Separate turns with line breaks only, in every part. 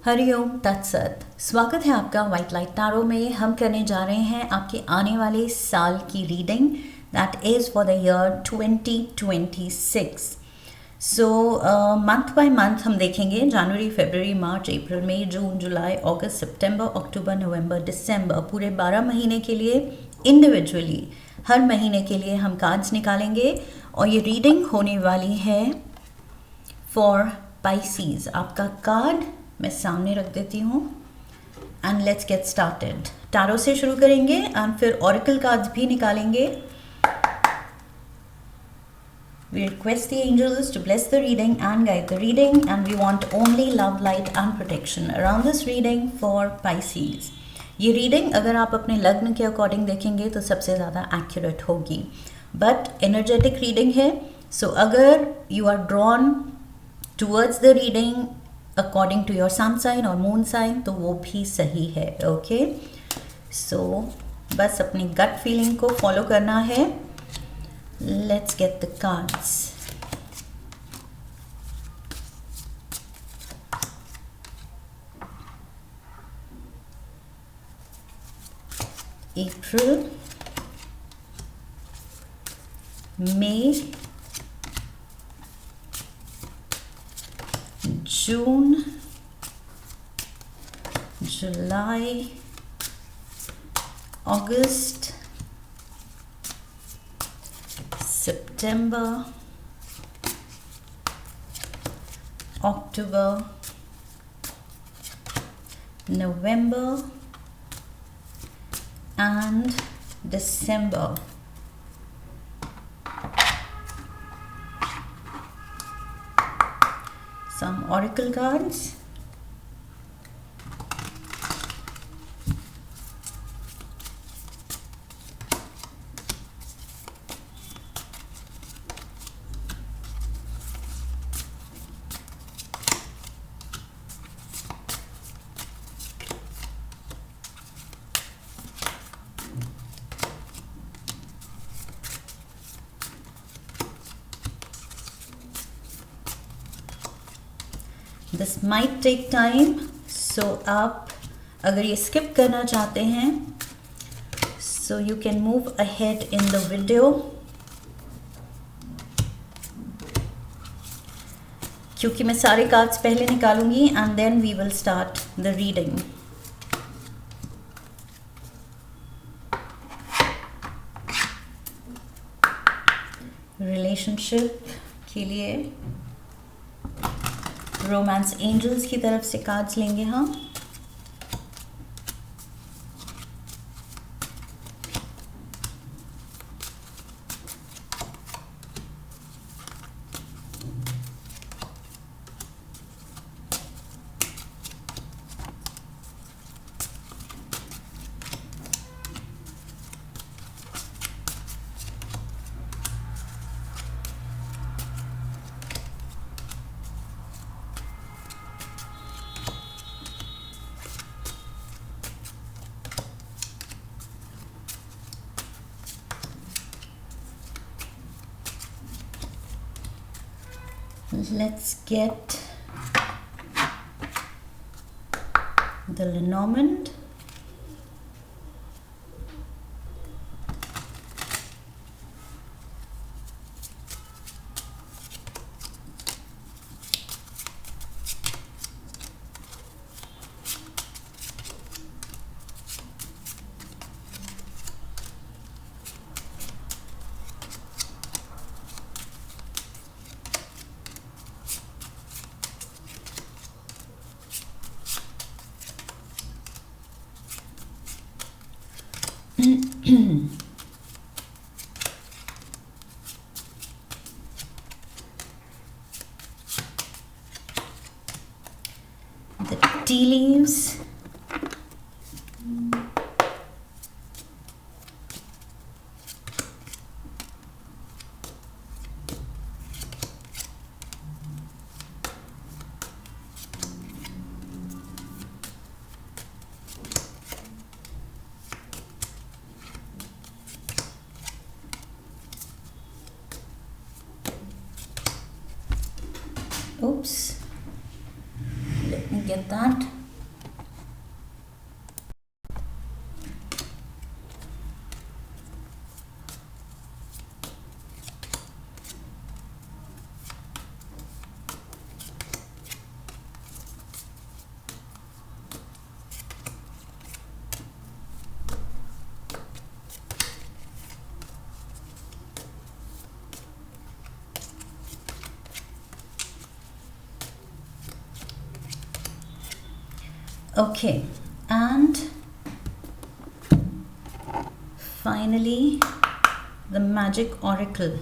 हरिओम तत्सत। स्वागत है आपका वाइट लाइट टैरो में। हम करने जा रहे हैं आपके आने वाले साल की reading, that is for the year 2026। So month by month हम देखेंगे जनवरी, फरवरी, मार्च, अप्रैल, May, June, July, August, September, October, नवंबर, दिसंबर, पूरे 12 महीने के लिए इंडिविजुअली हर महीने के लिए हम कार्ड्स निकालेंगे और ये रीडिंग होने वाली है फॉर पाइसीज। आपका कार्ड मैं सामने रख देती हूँ and let's get started. Tarot से शुरू करेंगे एंड फिर ऑरेकल कार्ड्स भी निकालेंगे। We request the angels to bless the reading and guide the reading, and we want only love, light and protection around this reading for Pisces. ये reading अगर आप अपने लग्न के अकॉर्डिंग देखेंगे तो सबसे ज़्यादा एक्यूरेट होगी, बट एनर्जेटिक रीडिंग है। सो अगर you are drawn towards the reading according to your sun sign और मून साइन तो वो भी सही है। ओके, सो बस अपनी गट फीलिंग को फॉलो करना है। Let's get the cards. April, May, June, July, August, September, October, November and December. Some oracle cards. This might take time, so आप अगर ये skip करना चाहते हैं so you can move ahead in the video, क्योंकि मैं सारे cards पहले निकालूंगी and then we will start the reading. Relationship के लिए रोमांस एंजल्स की तरफ से कार्ड्स लेंगे हम। Let's get the Lenormand. The tea leaves. Oops. Let me get that. Okay, and finally the magic oracle.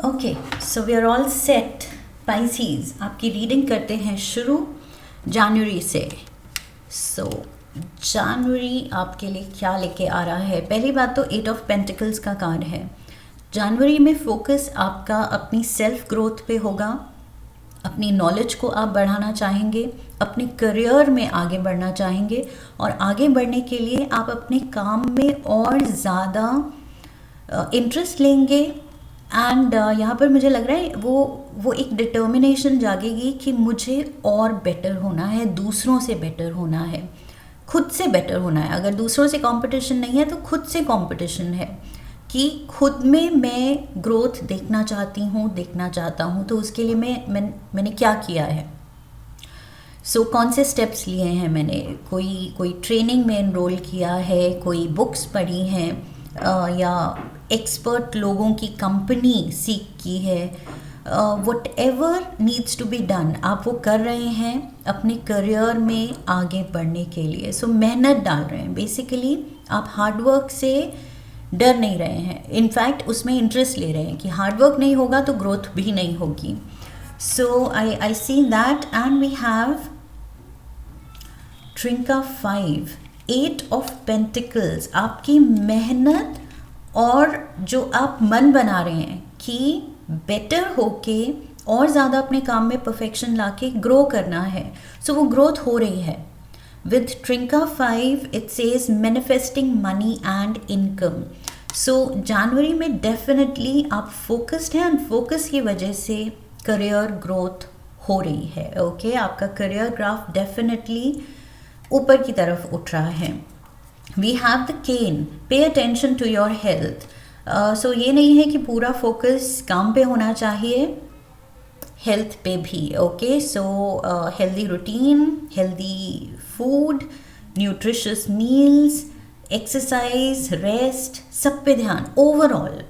Okay so we are all set. Pisces, आपकी reading करते हैं शुरू जनवरी से. सो जनवरी आपके लिए क्या लेके आ रहा है? पहली बात तो 8 ऑफ पेंटिकल्स का कार्ड है. जनवरी में फोकस आपका अपनी सेल्फ ग्रोथ पे होगा. अपनी नॉलेज को आप बढ़ाना चाहेंगे, अपने करियर में आगे बढ़ना चाहेंगे, और आगे बढ़ने के लिए आप अपने काम में और ज़्यादा इंटरेस्ट लेंगे. एंड यहाँ पर मुझे लग रहा है वो एक डिटर्मिनेशन जागेगी कि मुझे और बेटर होना है, दूसरों से बेटर होना है, खुद से बेटर होना है. अगर दूसरों से कंपटीशन नहीं है तो खुद से कंपटीशन है कि खुद में मैं ग्रोथ देखना चाहता हूँ. तो उसके लिए मैंने क्या किया है. सो कौन से स्टेप्स लिए हैं मैंने? कोई ट्रेनिंग में एनरोल किया है, कोई बुक्स पढ़ी हैं, या एक्सपर्ट लोगों की कंपनी सीख की है. Whatever needs to be done आप वो कर रहे हैं अपने करियर में आगे बढ़ने के लिए. सो मेहनत डाल रहे हैं. बेसिकली आप हार्डवर्क से डर नहीं रहे हैं, इनफैक्ट उसमें इंटरेस्ट ले रहे हैं कि हार्डवर्क नहीं होगा तो ग्रोथ भी नहीं होगी. So I see that. And we have ट्रिंका 5, 8 ऑफ पेंटिकल्स. आपकी मेहनत और जो आप मन बना रहे हैं कि बेटर होके और ज़्यादा अपने काम में परफेक्शन लाके ग्रो करना है, सो वो ग्रोथ हो रही है. विद ट्रिंका 5 it says manifesting money and income. So जनवरी में डेफिनेटली आप फोकस्ड हैं, एंड फोकस की वजह से करियर ग्रोथ हो रही है. ओके, आपका करियर ग्राफ डेफिनेटली ऊपर की तरफ उठ रहा है. We have the cane. Pay attention to your health. So ये नहीं है कि पूरा फोकस काम पे होना चाहिए, हेल्थ पे भी. Okay, so healthy routine, healthy food, nutritious meals, exercise, rest, सब पे ध्यान, ओवरऑल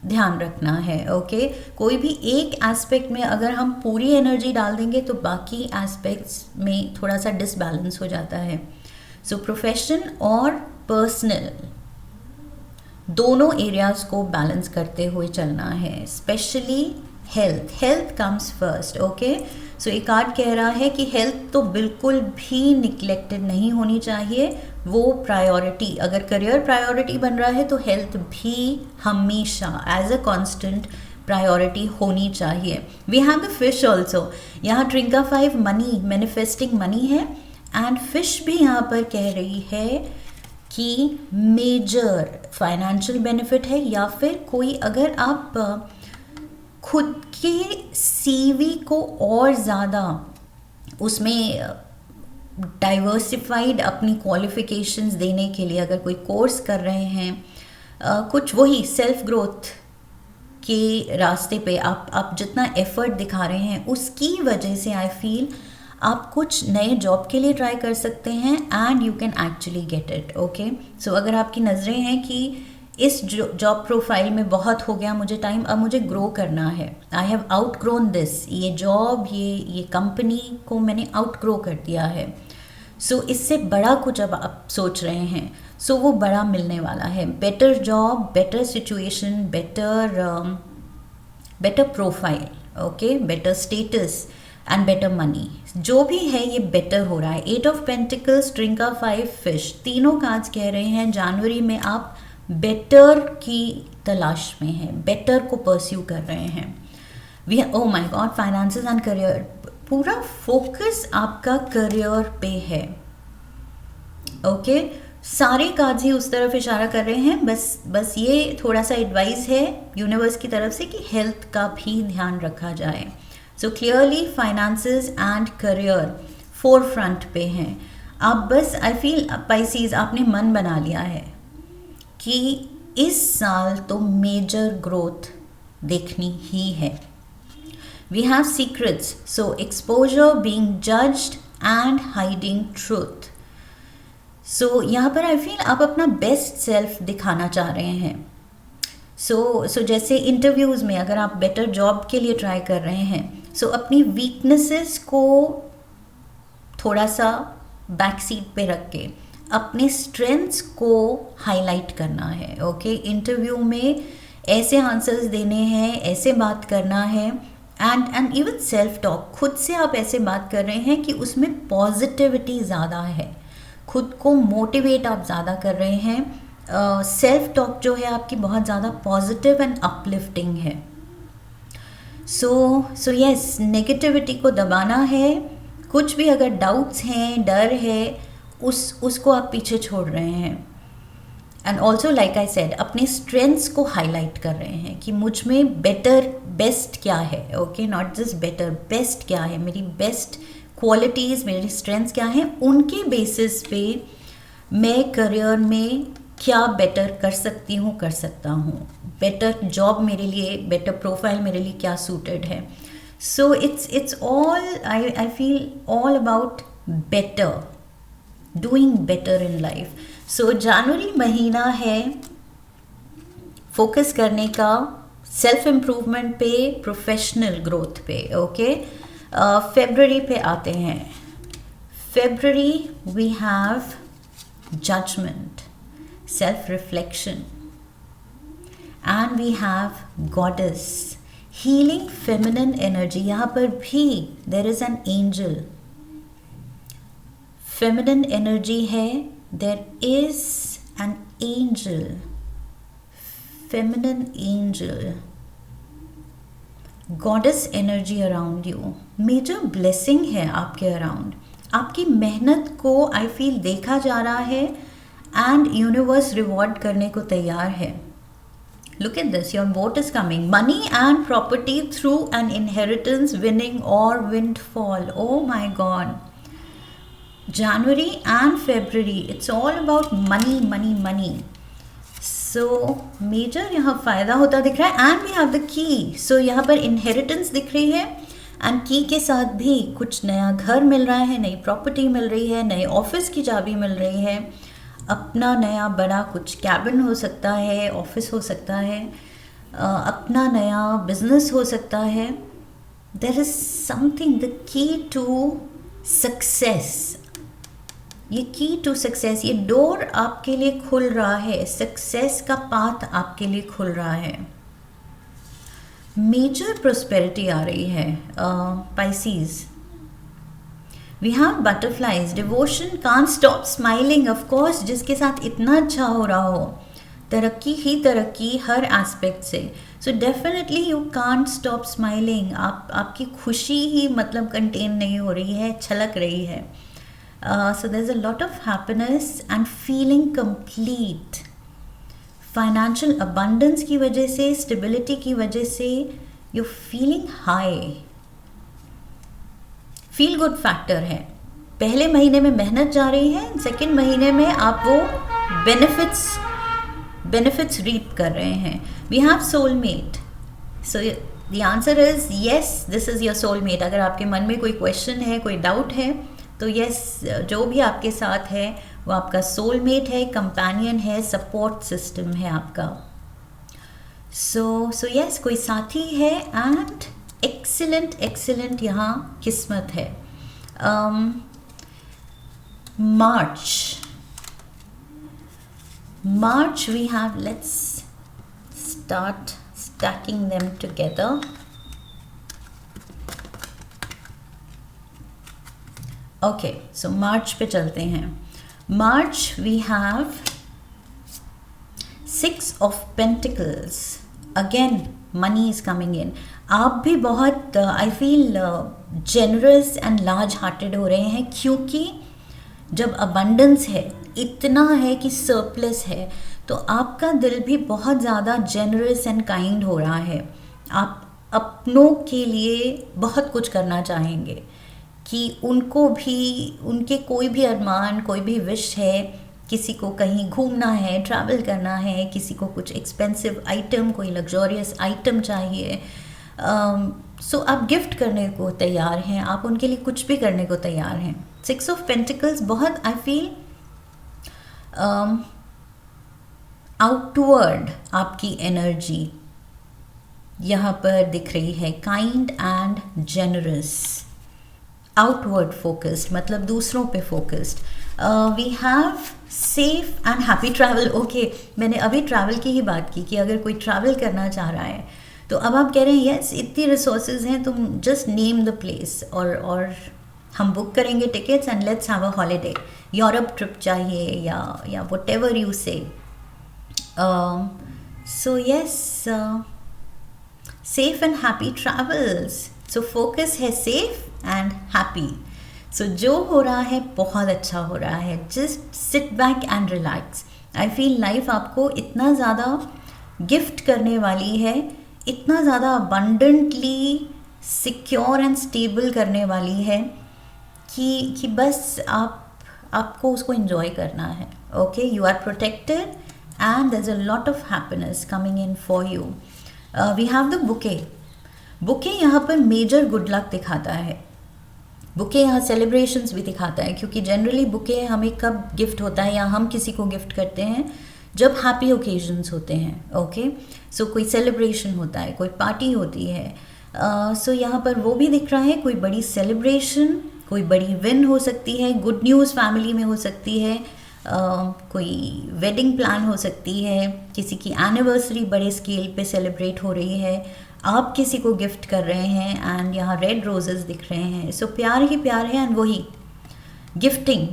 ध्यान रखना है. ओके, कोई भी एक एस्पेक्ट में अगर हम पूरी एनर्जी डाल देंगे तो बाकी एस्पेक्ट्स में थोड़ा सा डिसबैलेंस हो जाता है. सो प्रोफेशन और पर्सनल दोनों एरियाज को बैलेंस करते हुए चलना है. Specially health comes first. Okay, so एक कार्ड कह रहा है कि हेल्थ तो बिल्कुल भी निग्लेक्टेड नहीं होनी चाहिए, वो प्रायोरिटी. अगर करियर प्रायोरिटी बन रहा है तो हेल्थ भी हमेशा एज अ कांस्टेंट प्रायोरिटी होनी चाहिए. We have the fish also. यहाँ ट्रिंका 5 मनी, मैनिफेस्टिंग मनी है, एंड फिश भी यहाँ पर कह रही है कि मेजर फाइनेंशियल बेनिफिट है, या फिर कोई अगर आप खुद के सीवी को और ज़्यादा उसमें डाइवर्सिफाइड अपनी क्वालिफिकेशंस देने के लिए अगर कोई कोर्स कर रहे हैं, कुछ वही सेल्फ ग्रोथ के रास्ते पे आप जितना एफर्ट दिखा रहे हैं उसकी वजह से आई फील आप कुछ नए जॉब के लिए ट्राई कर सकते हैं, and you can actually get it. Okay, so अगर आपकी नज़रें हैं कि इस जॉब प्रोफाइल में बहुत हो गया मुझे टाइम, अब मुझे ग्रो करना है, I have out grown this, ये जॉब ये कंपनी को मैंने आउट ग्रो कर दिया है। सो इससे बड़ा कुछ अब आप सोच रहे हैं, सो वो बड़ा मिलने वाला है, better job, better situation, better profile, okay, better status and better money, जो भी है ये बेटर हो रहा है। 8 of pentacles, drink of 5 fish, तीनों कार्ड्स कह रहे हैं जनवरी में आप बेटर की तलाश में हैं, बेटर को परस्यू कर रहे हैं। V oh my God, finances and career, पूरा फोकस आपका करियर पे है, ओके। सारे कार्ड्स ही उस तरफ इशारा कर रहे हैं, बस ये थोड़ा सा एडवाइस है यूनिवर्स की तरफ से कि हेल्थ का भी ध्यान रखा जाए। So clearly finances and career four front पे हैं। आप बस, आई फील पाइसीज, आपने मन बना लिया है कि इस साल तो मेजर ग्रोथ देखनी ही है। We have secrets, so exposure, being judged and hiding truth. So यहाँ पर आई फील आप अपना बेस्ट सेल्फ दिखाना चाह रहे हैं। सो जैसे इंटरव्यूज़ में अगर आप बेटर जॉब के लिए ट्राई कर रहे हैं, सो अपनी वीकनेसेस को थोड़ा सा बैक सीट पे रख के अपने स्ट्रेंथ्स को हाईलाइट करना है, ओके। इंटरव्यू में ऐसे आंसर्स देने हैं, ऐसे बात करना है, एंड इवन सेल्फ टॉक, खुद से आप ऐसे बात कर रहे हैं कि उसमें पॉजिटिविटी ज़्यादा है, खुद को मोटिवेट आप ज़्यादा कर रहे हैं। सेल्फ टॉक जो है आपकी बहुत ज़्यादा पॉजिटिव एंड अपलिफ्टिंग है। सो यस, नेगेटिविटी को दबाना है, कुछ भी अगर डाउट्स हैं, डर है, उसको आप पीछे छोड़ रहे हैं। And also like I said, अपने स्ट्रेंथ्स को हाईलाइट कर रहे हैं कि मुझ में बेटर, बेस्ट क्या है, okay, not just better, best क्या है, मेरी बेस्ट क्वालिटीज़, मेरी स्ट्रेंथ्स क्या हैं, उनके बेसिस पे मैं करियर में क्या बेटर कर सकती हूँ, कर सकता हूँ, बेटर जॉब मेरे लिए, बेटर प्रोफाइल मेरे लिए क्या सूटेड है। So it's all, I feel all about better, doing better in life. So जनवरी महीना है फोकस करने का सेल्फ इम्प्रूवमेंट पे, प्रोफेशनल ग्रोथ पे, ओके। फेब्रुअरी पे आते हैं। February we have judgement, self reflection, and we have goddess, healing feminine energy. यहाँ पर भी there is an angel, feminine energy है, there is an angel, feminine angel, goddess energy around you. Major blessing है आपके around, आपकी मेहनत को I feel देखा जा रहा है एंड यूनिवर्स रिवॉर्ड करने को तैयार है। Look at this, your boat is coming. Money and property through an inheritance, winning or windfall. Oh my God. January and February, it's all about money, money, money. So, major यहाँ फ़ायदा होता दिख रहा है and we have the key. So, यहाँ पर inheritance दिख रही है and key के साथ भी कुछ नया घर मिल रहा है, नई प्रॉपर्टी मिल रही है, नए ऑफिस की चाबी मिल रही है, अपना नया बड़ा कुछ कैबिन हो सकता है, ऑफिस हो सकता है, अपना नया बिजनेस हो सकता है। There is something, the key to success, ये की टू सक्सेस, ये डोर आपके लिए खुल रहा है, सक्सेस का पाथ आपके लिए खुल रहा है। मेजर प्रोस्पेरिटी आ रही है Pisces. We have butterflies, devotion, can't stop smiling, of course, जिसके साथ इतना अच्छा हो रहा हो, तरक्की ही तरक्की हर एस्पेक्ट से। So definitely you can't stop smiling, आपकी खुशी ही मतलब कंटेन नहीं हो रही है, छलक रही है। So there is a lot of happiness and feeling complete. Financial abundance की वजह से, स्टेबिलिटी की वजह से you feeling high, feel good factor है। पहले महीने में मेहनत जा रही है, सेकेंड महीने में आप वो बेनिफिट्स रीप कर रहे हैं। We have soulmate, so the answer is yes, this is your soulmate. अगर आपके मन में कोई क्वेश्चन है, कोई डाउट है, तो येस, जो भी आपके साथ है वो आपका सोलमेट है, कंपेनियन है, सपोर्ट सिस्टम है आपका। सो यस, कोई साथी है एंड एक्सीलेंट यहाँ किस्मत है। March we have, let's start stacking them together. Okay, so March पे चलते हैं। March we have 6 of Pentacles. Again, money is coming in. आप भी बहुत I feel generous and large hearted हो रहे हैं, क्योंकि जब abundance है, इतना है कि सरप्लस है, तो आपका दिल भी बहुत ज़्यादा जेनरस एंड काइंड हो रहा है। आप अपनों के लिए बहुत कुछ करना चाहेंगे कि उनको भी, उनके कोई भी अरमान, कोई भी विश है, किसी को कहीं घूमना है, ट्रैवल करना है, किसी को कुछ एक्सपेंसिव आइटम, कोई लग्जोरियस आइटम चाहिए, सो आप गिफ्ट करने को तैयार हैं, आप उनके लिए कुछ भी करने को तैयार हैं। 6 ऑफ पेंटिकल्स बहुत आई फील आउटवर्ड आपकी एनर्जी यहाँ पर दिख रही है, kind and generous, outward focused, मतलब दूसरों पे focused. We have safe and happy travel. Okay, मैंने अभी ट्रैवल की ही बात की कि अगर कोई ट्रैवल करना चाह रहा है, तो अब आप कह रहे हैं यस इतनी रिसोर्सेज हैं, तुम जस्ट नेम द प्लेस और हम बुक करेंगे tickets and let's have a holiday. Europe trip चाहिए या वट एवर यू से। So yes, safe and happy travels. So focus है सेफ एंड हैप्पी। सो जो हो रहा है बहुत अच्छा हो रहा है, just sit back and relax. I feel life आपको इतना ज़्यादा गिफ्ट करने वाली है, इतना ज़्यादा अबंडेंटली सिक्योर एंड स्टेबल करने वाली है कि बस आपको उसको एंजॉय करना है। Okay, you are protected and there is a lot of happiness coming in for you. We have the bouquet. Bouquet यहाँ पर मेजर गुड लक दिखाता है। बुके यहाँ सेलिब्रेशंस भी दिखाता है, क्योंकि जनरली बुके हमें कब गिफ्ट होता है या हम किसी को गिफ्ट करते हैं जब हैप्पी ओकेजन्स होते हैं। ओके, सो कोई सेलिब्रेशन होता है, कोई पार्टी होती है। सो यहाँ पर वो भी दिख रहा है, कोई बड़ी सेलिब्रेशन, कोई बड़ी विन हो सकती है, गुड न्यूज़ फैमिली में हो सकती है, कोई वेडिंग प्लान हो सकती है, किसी की एनिवर्सरी बड़े स्केल पे सेलिब्रेट हो रही है, आप किसी को गिफ्ट कर रहे हैं एंड यहाँ रेड रोजेस दिख रहे हैं। सो प्यार ही प्यार है एंड वही गिफ्टिंग,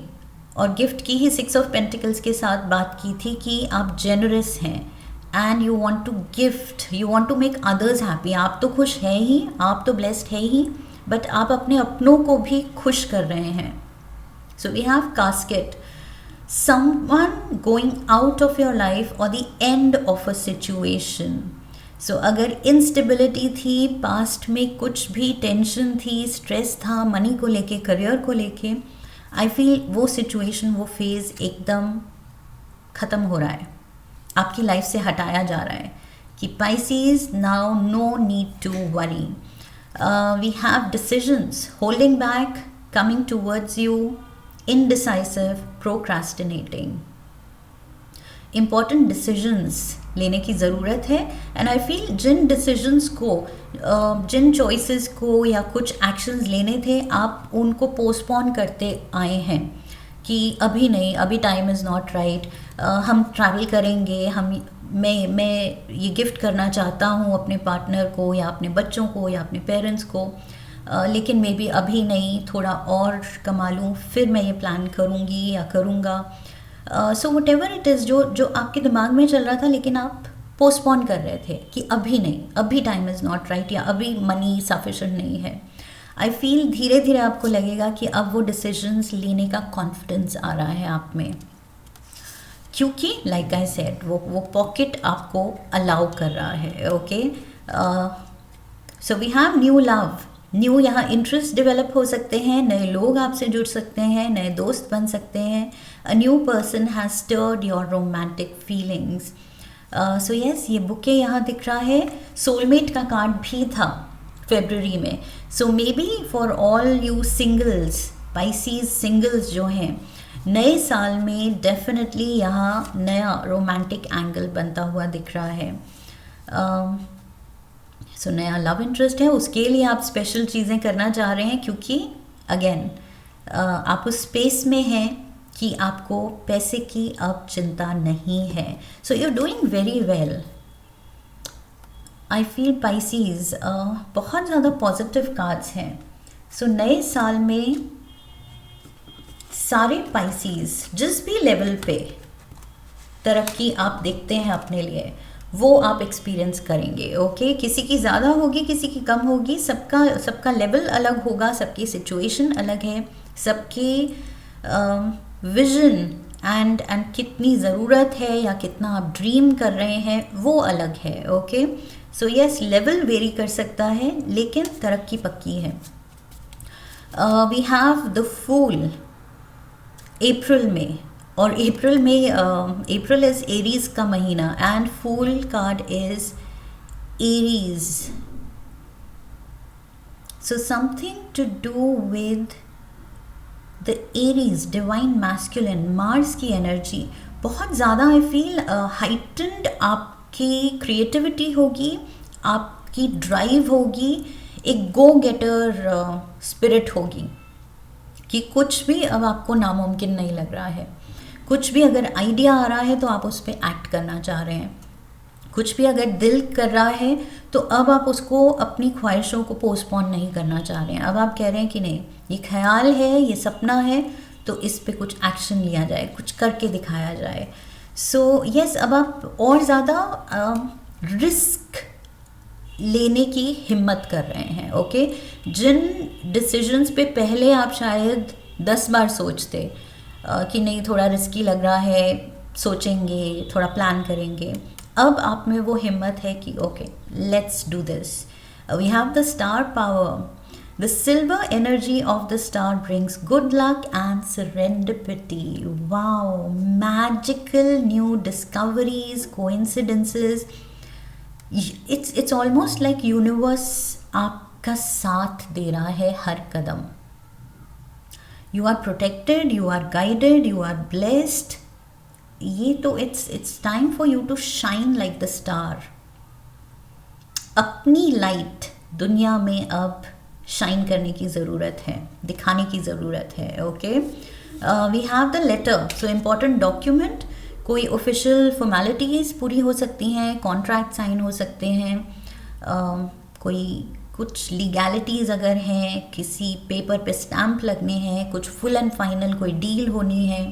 और गिफ्ट की ही 6 ऑफ पेंटिकल्स के साथ बात की थी कि आप जेनरस हैं and you want to gift, you want to make others happy. आप तो खुश हैं ही, आप तो ब्लेस्ड है ही, बट आप अपने अपनों को भी खुश कर रहे हैं। So we have casket, someone going out of your life और the end of a situation. So अगर इंस्टेबिलिटी थी, पास्ट में कुछ भी टेंशन थी, स्ट्रेस था मनी को लेके, करियर को लेके, आई फील वो सिचुएशन, वो फेज़ एकदम ख़त्म हो रहा है, आपकी लाइफ से हटाया जा रहा है कि Pisces now no need to worry. We have decisions holding back, coming towards you, indecisive, procrastinating. Important decisions लेने की ज़रूरत है एंड आई फील जिन डिसीजंस को, जिन चॉइसेस को या कुछ एक्शंस लेने थे, आप उनको पोस्टपोन करते आए हैं कि अभी नहीं, अभी टाइम इज़ नॉट राइट, हम ट्रैवल करेंगे, मैं ये गिफ्ट करना चाहता हूँ अपने पार्टनर को या अपने बच्चों को या अपने पेरेंट्स को, लेकिन मे बी अभी नहीं, थोड़ा और कमा लूँ फिर मैं ये प्लान करूँगी या करूँगा। So what ever it is, जो आपके दिमाग में चल रहा था लेकिन आप पोस्टपोन कर रहे थे कि अभी नहीं, अभी टाइम इज़ नॉट राइट, या अभी मनी सफिशेंट नहीं है। आई फील धीरे धीरे आपको लगेगा कि अब वो डिसीजंस लेने का कॉन्फिडेंस आ रहा है आप में, क्योंकि लाइक आई सेड वो पॉकेट आपको अलाउ कर रहा है। Okay, so we have new love, new यहाँ इंटरेस्ट डेवलप हो सकते हैं, नए लोग आपसे जुड़ सकते हैं, नए दोस्त बन सकते हैं। A new person has stirred your romantic feelings. So yes, ये बुके यहाँ दिख रहा है। सोलमेट का कार्ड भी था फरवरी में। So maybe for all you singles, Pisces singles जो हैं, नए साल में डेफिनेटली यहाँ नया रोमांटिक एंगल बनता हुआ दिख रहा है। सो नया लव इंटरेस्ट है, उसके लिए आप स्पेशल चीज़ें करना चाह रहे हैं, क्योंकि अगेन आप उस स्पेस में हैं कि आपको पैसे की अब चिंता नहीं है। So you are doing very well. I feel Pisces बहुत ज़्यादा पॉजिटिव कार्ड्स हैं। सो नए साल में सारे पाइसीज जिस भी लेवल पे तरक्की आप देखते हैं अपने लिए, वो आप एक्सपीरियंस करेंगे। ओके, किसी की ज़्यादा होगी, किसी की कम होगी, सबका लेवल अलग होगा, सबकी सिचुएशन अलग है, सबकी विजन एंड कितनी ज़रूरत है या कितना आप ड्रीम कर रहे हैं वो अलग है। Okay, so yes, level vary कर सकता है, लेकिन तरक्की पक्की है। We have the fool April में, और अप्रैल इज एरीज का महीना and fool card is Aries. So something to do with the Aries, divine masculine, Mars की एनर्जी बहुत ज़्यादा आई फील हाइटन्ड आपकी क्रिएटिविटी होगी, आपकी ड्राइव होगी, एक गो गेटर स्पिरिट होगी कि कुछ भी अब आपको नामुमकिन नहीं लग रहा है। कुछ भी अगर आइडिया आ रहा है तो आप उस पर एक्ट करना चाह रहे हैं। कुछ भी अगर दिल कर रहा है तो अब आप उसको, अपनी ख्वाहिशों को पोस्टपोन नहीं करना चाह रहे हैं। अब आप कह रहे हैं कि नहीं, ये ख्याल है, ये सपना है, तो इस पे कुछ एक्शन लिया जाए, कुछ करके दिखाया जाए। सो यस, अब आप और ज़्यादा रिस्क लेने की हिम्मत कर रहे हैं। ओके, जिन डिसीजंस पे पहले आप शायद 10 बार सोचते कि नहीं थोड़ा रिस्की लग रहा है, सोचेंगे, थोड़ा प्लान करेंगे, अब आप में वो हिम्मत है कि okay, let's do this. We have the star power. The silver energy of the star brings good luck and serendipity. Wow, magical new discoveries, coincidences. It's almost like universe आपका साथ दे रहा है हर कदम। You are protected, you are guided, you are blessed. ये तो it's time for you to shine like the star. अपनी लाइट दुनिया में अब शाइन करने की ज़रूरत है, दिखाने की ज़रूरत है। Okay, we have the letter. So important document, कोई ऑफिशियल फॉर्मेलिटीज़ पूरी हो सकती हैं, कॉन्ट्रैक्ट साइन हो सकते हैं, कोई कुछ लीगैलिटीज़ अगर हैं, किसी पेपर पे स्टैम्प लगने हैं, कुछ फुल एंड फाइनल कोई डील होनी है,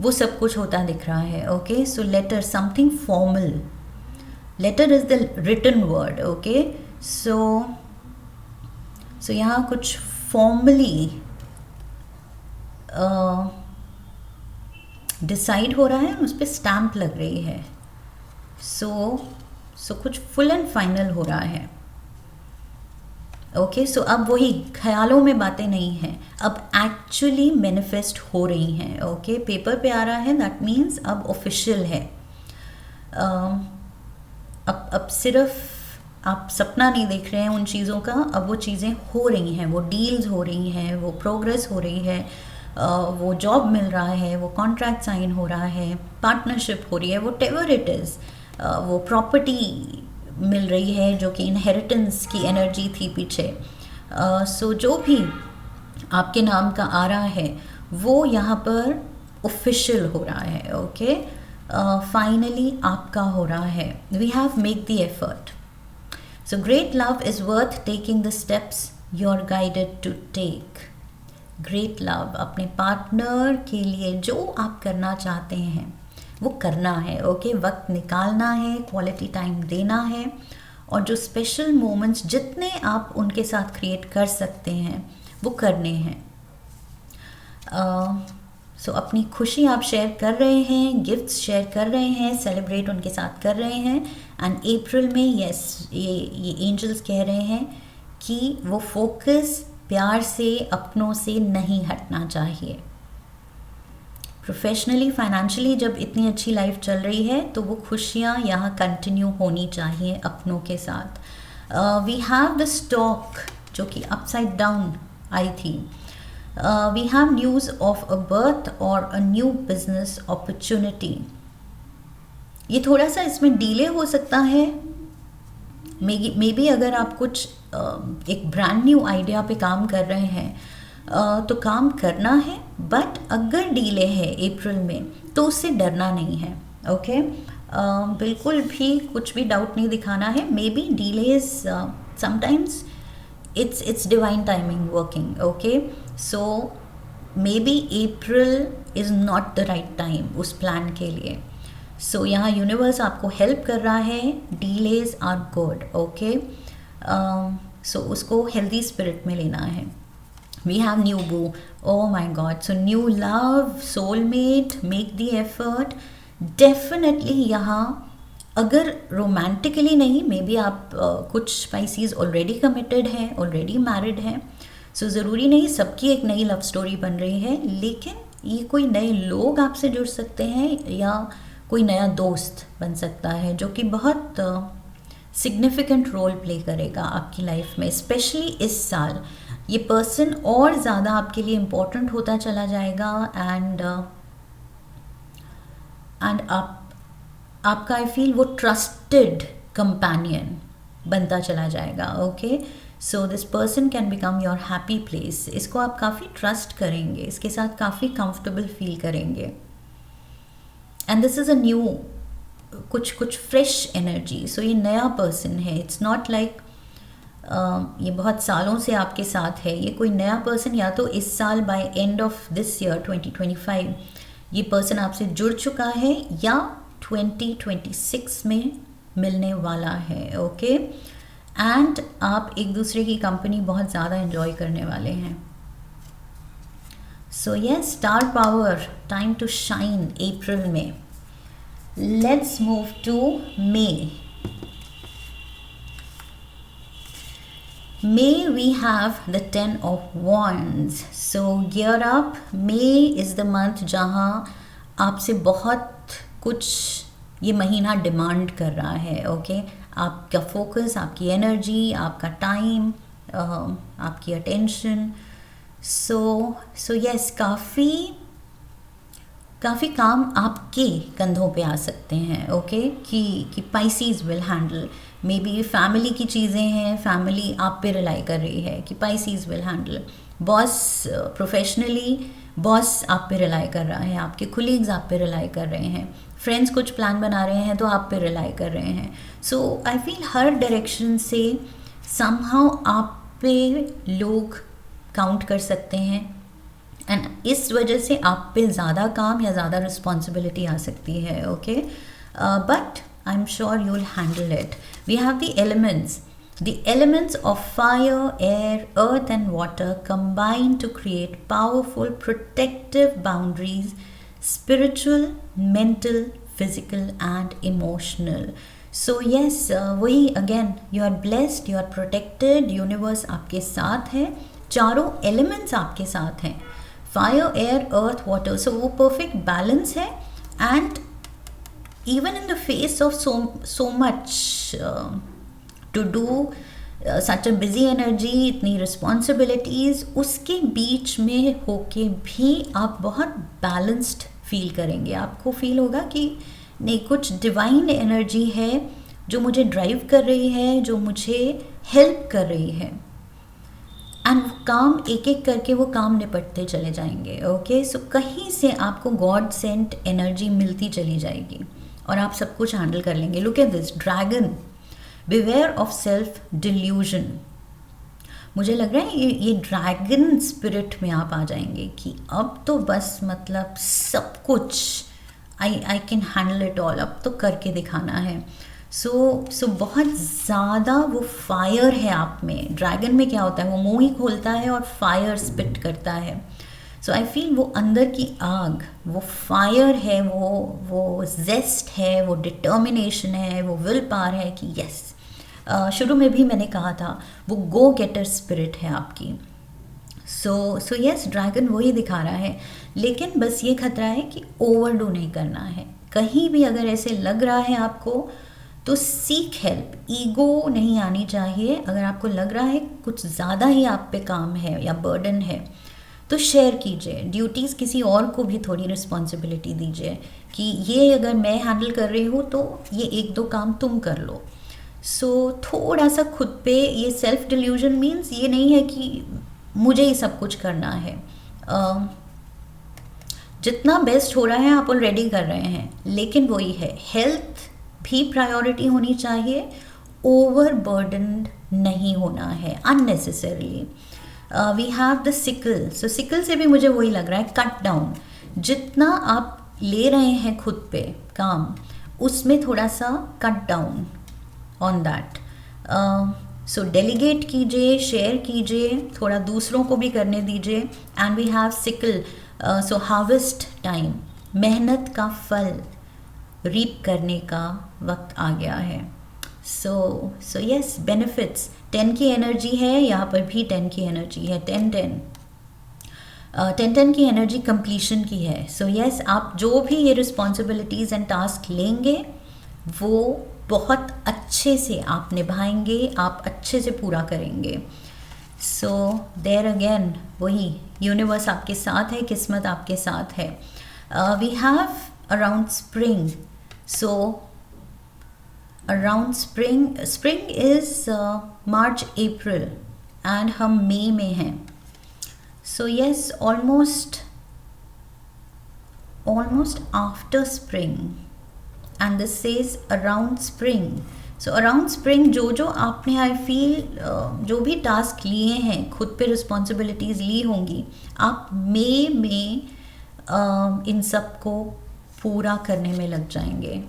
वो सब कुछ होता दिख रहा है। Okay, so letter, something formal. Letter is the written word. Okay, so यहाँ कुछ फॉर्मली डिसाइड हो रहा है, उस पर स्टैम्प लग रही है। सो कुछ फुल एंड फाइनल हो रहा है। ओके, सो अब वही ख्यालों में बातें नहीं हैं, अब एक्चुअली मैनिफेस्ट हो रही हैं। ओके, पेपर पे आ रहा है, दैट मीन्स अब ऑफिशियल है। अब सिर्फ आप सपना नहीं देख रहे हैं उन चीज़ों का, अब वो चीज़ें हो रही हैं, वो डील्स हो रही हैं, वो प्रोग्रेस हो रही है, वो जॉब मिल रहा है, वो कॉन्ट्रैक्ट साइन हो रहा है, पार्टनरशिप हो रही है, वो टेवर इट इज़, वो प्रॉपर्टी मिल रही है जो कि इनहेरिटेंस की एनर्जी थी पीछे। सो जो भी आपके नाम का आ रहा है वो यहाँ पर ऑफिशियल हो रहा है। ओके, फाइनली आपका हो रहा है। We have make the effort. So great love is worth taking the steps you are guided to take. Great love, अपने पार्टनर के लिए जो आप करना चाहते हैं वो करना है। ओके, वक्त निकालना है, क्वालिटी टाइम देना है, और जो स्पेशल मोमेंट्स जितने आप उनके साथ क्रिएट कर सकते हैं वो करने हैं। सो अपनी खुशी आप शेयर कर रहे हैं, गिफ्ट्स शेयर कर रहे हैं, सेलिब्रेट उनके साथ कर रहे हैं। एंड अप्रैल में यस, ये एंजल्स कह रहे हैं कि वो फोकस प्यार से, अपनों से नहीं हटना चाहिए। प्रोफेशनली, फाइनेंशियली जब इतनी अच्छी लाइफ चल रही है तो वो खुशियाँ यहाँ कंटिन्यू होनी चाहिए अपनों के साथ। वी हैव द स्टॉक जो कि अपसाइड डाउन आई थी। We have news of a birth और अ न्यू बिजनेस अपॉर्चुनिटी। ये थोड़ा सा इसमें डिले हो सकता है, मे बी अगर आप कुछ एक ब्रांड न्यू आइडिया पे काम कर रहे हैं तो काम करना है, बट अगर डिले है अप्रैल में तो उससे डरना नहीं है। ओके, बिल्कुल भी कुछ भी डाउट नहीं दिखाना है। May be delays sometimes it's divine timing working. Okay, so maybe April is not the right time उस प्लान के लिए। सो यहाँ यूनिवर्स आपको हेल्प कर रहा है, डीलेज आर गुड। ओके, सो उसको हेल्दी स्पिरिट में लेना है। We have new boo, oh my god, so new love, soulmate, make the effort. Definitely यहाँ अगर रोमांटिकली नहीं, मे बी आप कुछ स्पाइसीज ऑलरेडी कमिटेड हैं, ऑलरेडी मैरिड हैं, सो ज़रूरी नहीं सबकी एक नई लव स्टोरी बन रही है, लेकिन ये कोई नए लोग आपसे जुड़ सकते हैं या कोई नया दोस्त बन सकता है जो कि बहुत सिग्निफिकेंट रोल प्ले करेगा आपकी लाइफ में। स्पेशली इस साल ये पर्सन और ज़्यादा आपके लिए इम्पोर्टेंट होता चला जाएगा एंड आपका आई फील वो ट्रस्टेड कंपेनियन बनता चला जाएगा। Okay, so this person can become your happy place. इसको आप काफ़ी ट्रस्ट करेंगे, इसके साथ काफ़ी कंफर्टेबल फील करेंगे and this is a new कुछ फ्रेश एनर्जी। सो ये नया पर्सन है, इट्स नॉट लाइक ये बहुत सालों से आपके साथ है। ये कोई नया पर्सन या तो इस साल by end of this year 2025 ये पर्सन आपसे जुड़ चुका है या 2026 में मिलने वाला है। ओके, एंड आप एक दूसरे की कंपनी बहुत ज़्यादा एंजॉय करने वाले हैं। So yes, star power, time to shine April में। Let's move to May. May we have the 10 of Wands. So gear up. May is the month जहाँ आपसे बहुत कुछ ये महीना डिमांड कर रहा है। ओके, आपका फोकस, आपकी एनर्जी, आपका टाइम, आपकी अटेंशन। सो यस, काफ़ी काम आपके कंधों पे आ सकते हैं। ओके, कि Pisces will handle. May be family की चीज़ें हैं, फैमिली आप पे रिलाई कर रही है कि Pisces will handle. Boss, professionally boss आप पे रिलाई कर रहा है, आपके कुलीग्स आप पे रिलाई कर रहे हैं, फ्रेंड्स कुछ प्लान बना रहे हैं तो आप पे रिलाई कर रहे हैं। सो आई फील हर डायरेक्शन से समहाउ आप पे लोग काउंट कर सकते हैं एंड इस वजह से आप पे ज़्यादा काम या ज़्यादा रिस्पॉन्सिबिलिटी आ सकती है। Okay, but I'm sure you'll handle it. We have the elements. The elements of fire, air, earth and water combine to create powerful protective boundaries, spiritual, mental, physical and emotional. So yes, वही again, you are blessed, you are protected, universe आपके साथ है, चारों elements आपके साथ हैं, fire, air, earth, water. So वो perfect balance है and even in the face of so much to do, such a busy energy, इतनी responsibilities, उसके बीच में होके भी आप बहुत balanced फील करेंगे। आपको फील होगा कि नहीं, कुछ डिवाइन एनर्जी है जो मुझे ड्राइव कर रही है, जो मुझे हेल्प कर रही है एंड काम एक एक करके वो काम निपटते चले जाएंगे। ओके, सो कहीं से आपको गॉड सेंट एनर्जी मिलती चली जाएगी और आप सब कुछ हैंडल कर लेंगे। Look at this dragon, beware of self delusion. मुझे लग रहा है ये ड्रैगन स्पिरिट में आप आ जाएंगे कि अब तो बस मतलब सब कुछ I can handle it all, अब तो करके दिखाना है। सो बहुत ज़्यादा वो फायर है आप में। ड्रैगन में क्या होता है, वो मुंह ही खोलता है और फायर स्पिट करता है। सो आई फील वो अंदर की आग, वो फायर है, वो जेस्ट है, वो डिटर्मिनेशन है, वो विल पावर है कि यस, शुरू में भी मैंने कहा था वो गो गेटर स्पिरिट है आपकी। सो यस, ड्रैगन वही दिखा रहा है, लेकिन बस ये खतरा है कि ओवरडू नहीं करना है। कहीं भी अगर ऐसे लग रहा है आपको तो सीक हेल्प, ईगो नहीं आनी चाहिए। अगर आपको लग रहा है कुछ ज़्यादा ही आप पे काम है या बर्डन है तो शेयर कीजिए ड्यूटीज़, किसी और को भी थोड़ी रिस्पॉन्सिबिलिटी दीजिए कि ये अगर मैं हैंडल कर रही हूँ तो ये एक दो काम तुम कर लो. सो थोड़ा सा खुद पे, ये सेल्फ डिल्यूजन मीन्स ये नहीं है कि मुझे ही सब कुछ करना है. जितना बेस्ट हो रहा है आप ऑलरेडी कर रहे हैं, लेकिन वही है, हेल्थ भी प्रायोरिटी होनी चाहिए, ओवर बर्डनड नहीं होना है unnecessarily. We have the sickle, so sickle से भी मुझे वही लग रहा है, कट डाउन. जितना आप ले रहे हैं खुद पे काम, उसमें थोड़ा सा cut down on that. So delegate कीजिए, शेयर कीजिए, थोड़ा दूसरों को भी करने दीजिए. And we have sickle, so harvest time, मेहनत का फल रीप करने का वक्त आ गया है. So yes, benefits. 10 की एनर्जी है, यहाँ पर भी 10 की एनर्जी है. 10 की एनर्जी कंप्लीशन की है. सो यस, आप जो भी ये रिस्पॉन्सिबिलिटीज़ एंड टास्क लेंगे वो बहुत अच्छे से आप निभाएंगे, आप अच्छे से पूरा करेंगे. सो देयर अगेन वही, यूनिवर्स आपके साथ है, किस्मत आपके साथ है. We have around spring. So around spring is March April and हम मई में हैं. So yes, almost after spring, and this says around spring. So around spring जो आपने, आई फील, जो भी टास्क लिए हैं, खुद पे रिस्पॉन्सिबिलिटीज़ ली होंगी, आप मई में इन सब को पूरा करने में लग जाएंगे.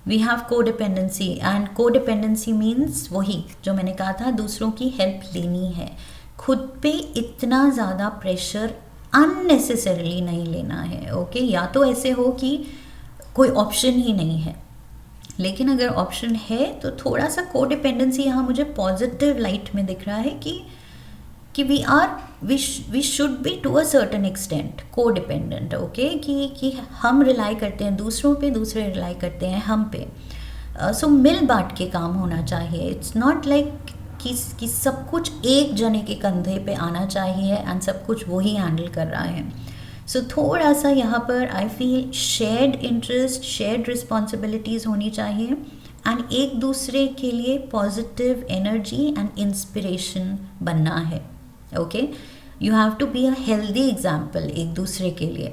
We have codependency, and codependency means वही जो मैंने कहा था, दूसरों की हेल्प लेनी है. खुद पे इतना ज़्यादा प्रेशर अननेसेसरली नहीं लेना है. ओके, या तो ऐसे हो कि कोई ऑप्शन ही नहीं है, लेकिन अगर ऑप्शन है तो थोड़ा सा कोडिपेंडेंसी यहाँ मुझे पॉजिटिव लाइट में दिख रहा है कि we should be to a certain extent codependent. Okay, कि हम रिलाई करते हैं दूसरों पे, दूसरे रिलाई करते हैं हम पे. सो मिल बांट के काम होना चाहिए. इट्स नॉट लाइक कि सब कुछ एक जने के कंधे पे आना चाहिए एंड सब कुछ वही हैंडल कर रहा है. सो थोड़ा सा यहाँ पर I feel shared interest, shared responsibilities होनी चाहिए, एंड एक दूसरे के लिए पॉजिटिव एनर्जी एंड इंस्पिरेशन बनना है. Okay, you have to be a healthy example एक दूसरे के लिए.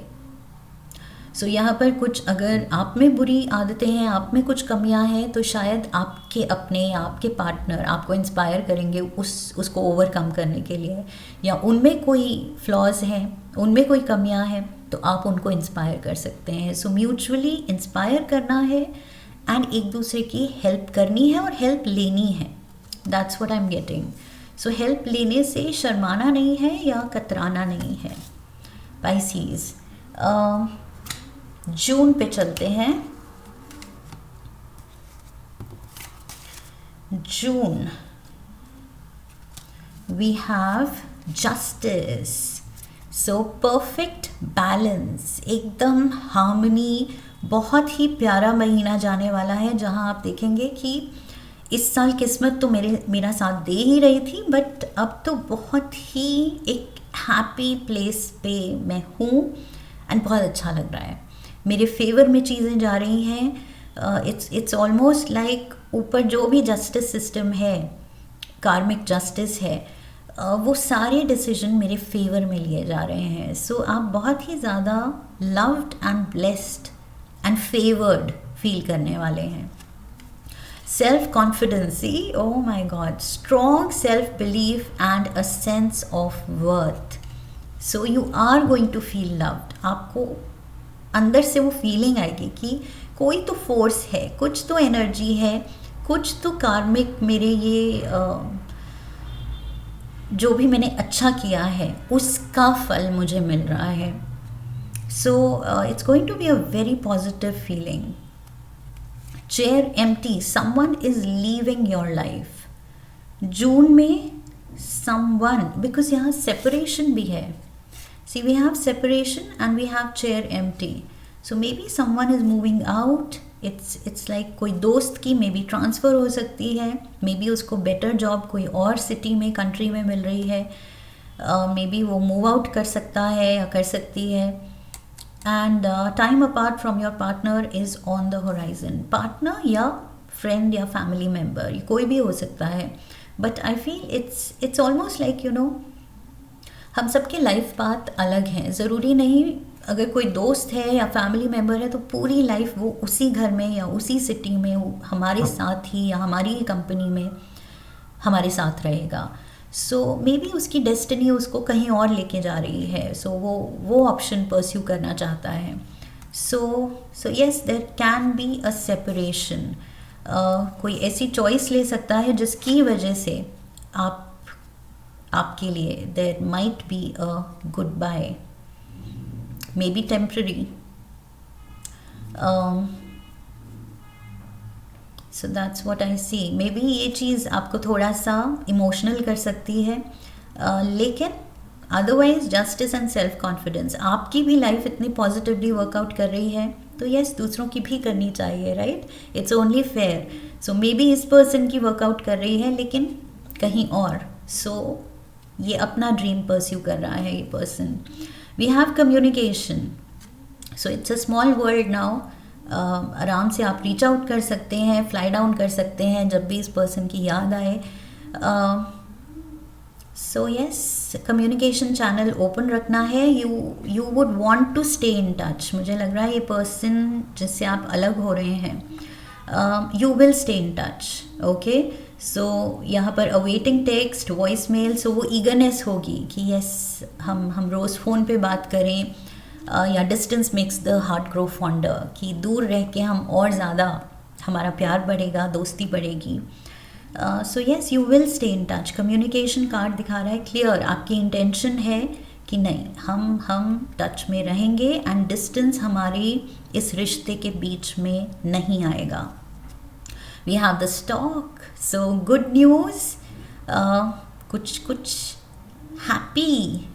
सो यहाँ पर कुछ, अगर आप में बुरी आदतें हैं, आप में कुछ कमियां हैं, तो शायद आपके अपने या आपके पार्टनर आपको इंस्पायर करेंगे उसको ओवरकम करने के लिए, या उनमें कोई फ्लॉज हैं, उनमें कोई कमियां हैं, तो आप उनको इंस्पायर कर सकते हैं. सो म्यूचुअली इंस्पायर करना है एंड एक दूसरे की हेल्प करनी है और हेल्प लेनी है. That's what I am getting. So help लेने से शर्माना नहीं है या कतराना नहीं है. पाइसीज, जून पे चलते हैं. June, we have justice. So perfect balance, एकदम हार्मनी. बहुत ही प्यारा महीना जाने वाला है, जहां आप देखेंगे कि इस साल किस्मत तो मेरा साथ दे ही रही थी, बट अब तो बहुत ही एक हैप्पी प्लेस पे मैं हूँ एंड बहुत अच्छा लग रहा है. मेरे फेवर में चीज़ें जा रही हैं. इट्स ऑलमोस्ट लाइक ऊपर जो भी जस्टिस सिस्टम है, कार्मिक जस्टिस है, वो सारे डिसीजन मेरे फेवर में लिए जा रहे हैं. सो आप बहुत ही ज़्यादा loved and blessed and favoured feel करने वाले हैं. Self confidency, oh my god, strong self belief and a sense of worth. So you are going to feel loved. आपको अंदर से वो फीलिंग आएगी कि कोई तो फोर्स है, कुछ तो एनर्जी है, कुछ तो कार्मिक मेरे ये जो भी मैंने अच्छा किया है उसका फल मुझे मिल रहा है. So it's going to be a very positive feeling. Chair empty, someone is leaving your life. June में समवन, बिकॉज यहाँ सेपरेशन भी है. See, we have separation and we have chair empty. So maybe someone is moving out. It's like कोई दोस्त की maybe transfer हो सकती है, maybe उसको better job कोई और city में, country में मिल रही है. मे बी वो मूव आउट कर सकता है या कर सकती है. And time apart from your partner is on the horizon. Partner या फ्रेंड या फैमिली मेम्बर, ये कोई भी हो सकता है. But I feel it's almost like हम सबके लाइफ पाथ अलग हैं. ज़रूरी नहीं अगर कोई दोस्त है या फैमिली मेम्बर है तो पूरी लाइफ वो उसी घर में या उसी सिटी में हमारे साथ ही या हमारी ही कंपनी में हमारे साथ रहेगा. सो मे बी उसकी डेस्टिनी उसको कहीं और लेके जा रही है. सो वो ऑप्शन परस्यू करना चाहता है. So yes, there can be a separation. कोई ऐसी चॉइस ले सकता है जिसकी वजह से आपके लिए there might be a goodbye, may be temporary. So that's what I see. Maybe ये चीज़ आपको थोड़ा सा इमोशनल कर सकती है, लेकिन otherwise justice and self confidence. आपकी भी लाइफ इतनी पॉजिटिवली वर्कआउट कर रही है तो यस, दूसरों की भी करनी चाहिए, right? It's only fair. So maybe इस पर्सन की वर्कआउट कर रही है लेकिन कहीं और. सो ये अपना ड्रीम परस्यू कर रहा है ये person. We have communication. So it's a small world now. आराम से आप रीच आउट कर सकते हैं, फ्लाई डाउन कर सकते हैं जब भी इस पर्सन की याद आए. So yes, communication channel open रखना है. You would want to stay in touch. मुझे लग रहा है ये पर्सन जिससे आप अलग हो रहे हैं, you will stay in touch. Okay, so यहाँ पर awaiting text, voice mail. So वो ईगरनेस होगी कि यस हम रोज़ फ़ोन पे बात करें, या distance makes the heart grow fonder, कि दूर रह के हम और ज़्यादा हमारा प्यार बढ़ेगा, दोस्ती बढ़ेगी. So yes, you will stay in touch. Communication card दिखा रहा है क्लियर. आपकी इंटेंशन है कि नहीं, हम टच में रहेंगे एंड डिस्टेंस हमारी इस रिश्ते के बीच में नहीं आएगा. We have the stock. So good news, कुछ हैप्पी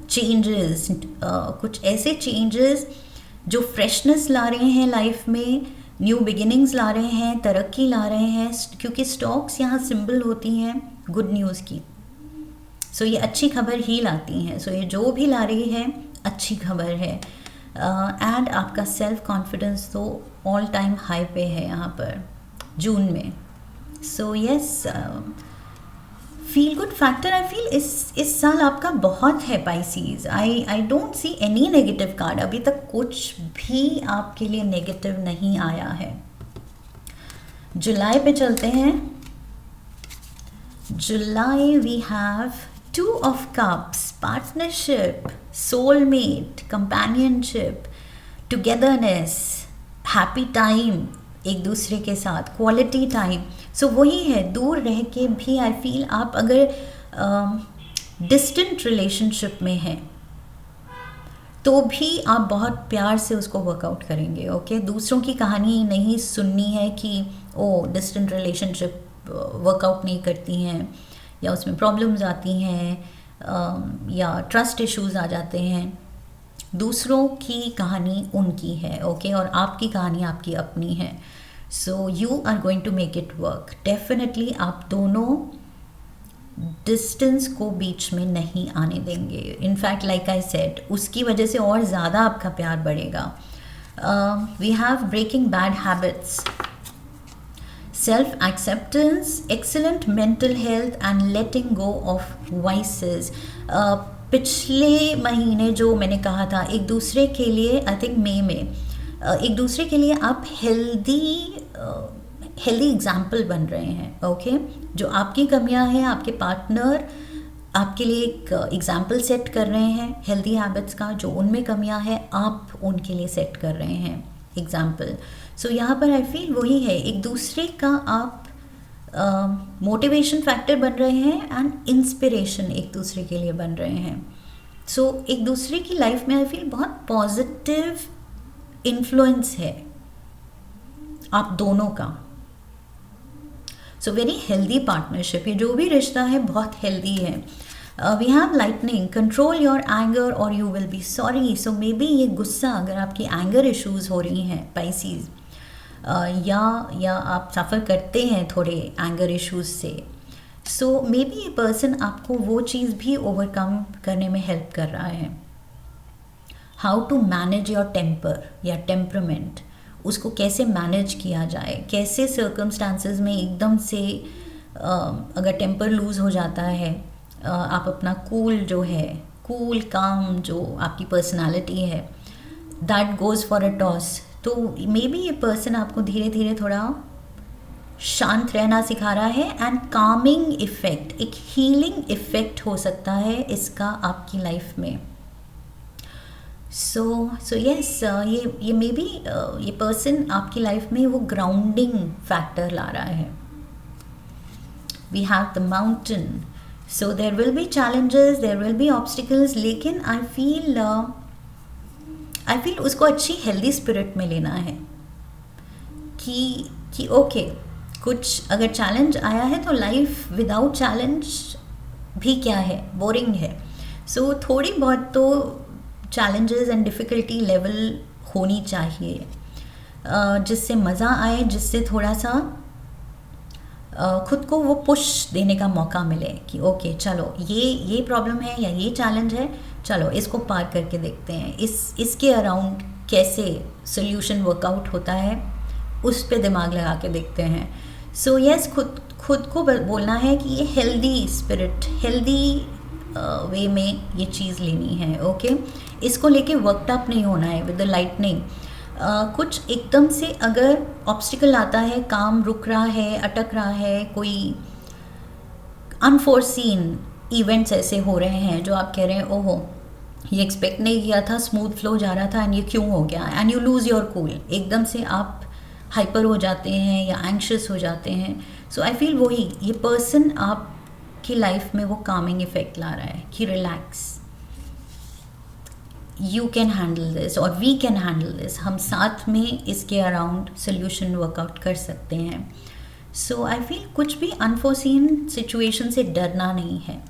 चेंजेस, कुछ ऐसे चेंजेस जो फ्रेशनेस ला रहे हैं लाइफ में, न्यू बिगिनिंग्स ला रहे हैं, तरक्की ला रहे हैं. क्योंकि स्टॉक्स यहाँ सिंबल होती हैं गुड न्यूज़ की. सो ये अच्छी खबर ही लाती हैं. सो ये जो भी ला रही है अच्छी खबर है. एंड आपका सेल्फ कॉन्फिडेंस तो ऑल टाइम हाई पे है यहाँ पर जून में. So yes, feel good factor I feel इस साल आपका बहुत है Pisces. I don't see any negative card. अभी तक कुछ भी आपके लिए नेगेटिव नहीं आया है. जुलाई पे चलते हैं. July we have 2 of Cups, partnership, soulmate, companionship, togetherness, happy time एक दूसरे के साथ, क्वालिटी टाइम. सो वही है, दूर रह के भी आई फील आप अगर डिस्टेंट रिलेशनशिप में हैं तो भी आप बहुत प्यार से उसको वर्कआउट करेंगे. ओके, दूसरों की कहानी नहीं सुननी है कि ओ डिस्टेंट रिलेशनशिप वर्कआउट नहीं करती हैं या उसमें प्रॉब्लम्स आती हैं या ट्रस्ट इश्यूज आ जाते हैं. दूसरों की कहानी उनकी है. ओके, और आपकी कहानी आपकी अपनी है. So you are going to make it work. Definitely आप दोनों डिस्टेंस को बीच में नहीं आने देंगे. इनफैक्ट लाइक आई सेड, उसकी वजह से और ज़्यादा आपका प्यार बढ़ेगा. We have breaking bad habits, self acceptance, excellent mental health and letting go of vices. पिछले महीने जो मैंने कहा था एक दूसरे के लिए, आई थिंक मई में, एक दूसरे के लिए आप हेल्दी एग्जाम्पल बन रहे हैं. ओके, जो आपकी कमियां हैं आपके पार्टनर आपके लिए एक एग्जाम्पल सेट कर रहे हैं हेल्दी हैबिट्स का. जो उनमें कमियां हैं आप उनके लिए सेट कर रहे हैं एग्जाम्पल. सो यहाँ पर आई फील वही है, एक दूसरे का आप मोटिवेशन फैक्टर बन रहे हैं एंड इंस्पिरेशन एक दूसरे के लिए बन रहे हैं. सो एक दूसरे की लाइफ में आई फील बहुत पॉजिटिव इन्फ्लुएंस है आप दोनों का. So very healthy partnership. ये जो भी रिश्ता है बहुत हेल्दी है. We have lightning, control your anger और you will be sorry. So maybe ये गुस्सा, अगर आपकी एंगर इश्यूज हो रही हैं पाइसीज, या आप सफ़र करते हैं थोड़े एंगर इश्यूज से, सो मे बी ये पर्सन आपको वो चीज़ भी ओवरकम करने में हेल्प कर रहा है। How to manage your temper या टेम्परामेंट, उसको कैसे मैनेज किया जाए, कैसे सर्कमस्टांसेस में एकदम से अगर टेम्पर लूज़ हो जाता है, आप अपना कूल काम जो आपकी पर्सनालिटी है that goes for a toss. तो मे बी ये पर्सन आपको धीरे धीरे थोड़ा शांत रहना सिखा रहा है, एंड कामिंग इफ़ेक्ट, एक हीलिंग इफ़ेक्ट हो सकता है इसका आपकी लाइफ में। सो यस, ये मे बी ये पर्सन आपकी लाइफ में वो ग्राउंडिंग फैक्टर ला रहा है। We have the mountain, so there will be challenges, there will be obstacles, लेकिन आई फील उसको अच्छी हेल्दी स्पिरिट में लेना है कि ओके, कुछ अगर चैलेंज आया है तो लाइफ विदाउट चैलेंज भी क्या है, बोरिंग है। सो थोड़ी बहुत तो चैलेंजेस एंड डिफ़िकल्टी लेवल होनी चाहिए, जिससे मज़ा आए, जिससे थोड़ा सा खुद को वो पुश देने का मौका मिले कि ओके चलो ये प्रॉब्लम है या ये चैलेंज है, चलो इसको पार करके देखते हैं, इसके अराउंड कैसे सोल्यूशन वर्कआउट होता है, उस पे दिमाग लगा के देखते हैं। सो यस, खुद को बोलना है कि ये हेल्दी स्पिरिट, हेल्दी वे में ये चीज़ लेनी है। ओके, इसको लेके वर्कड अप नहीं होना है विद द लाइटनिंग। कुछ एकदम से अगर ऑब्स्टिकल आता है, काम रुक रहा है, अटक रहा है, कोई अनफोर्सीन इवेंट्स ऐसे हो रहे हैं जो आप कह रहे हैं ओहो ये एक्सपेक्ट नहीं किया था, स्मूथ फ्लो जा रहा था एंड ये क्यों हो गया, and you lose your cool, एकदम से आप हाइपर हो जाते हैं या एंग्शियस हो जाते हैं। सो आई फील वही ये पर्सन आपकी लाइफ में वो कामिंग इफेक्ट ला रहा है कि relax, you can handle this और वी कैन हैंडल दिस, हम साथ में इसके अराउंड सोल्यूशन वर्कआउट कर सकते हैं। सो आई फील कुछ भी अनफोर्सीन सिचुएशन से डरना नहीं है।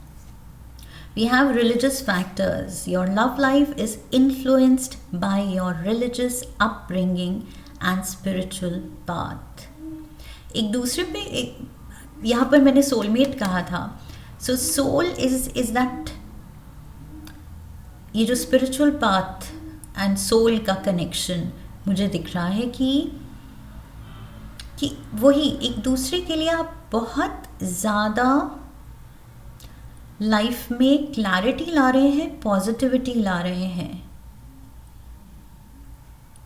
We have religious factors. Your love life is influenced by your religious upbringing and spiritual path. एक दूसरे पे यहाँ पर मैंने सोलमेट कहा था। So soul is that, ये जो spiritual path and soul का connection मुझे दिख रहा है कि वही एक दूसरे के लिए आप बहुत ज़्यादा लाइफ में क्लैरिटी ला रहे हैं, पॉजिटिविटी ला रहे हैं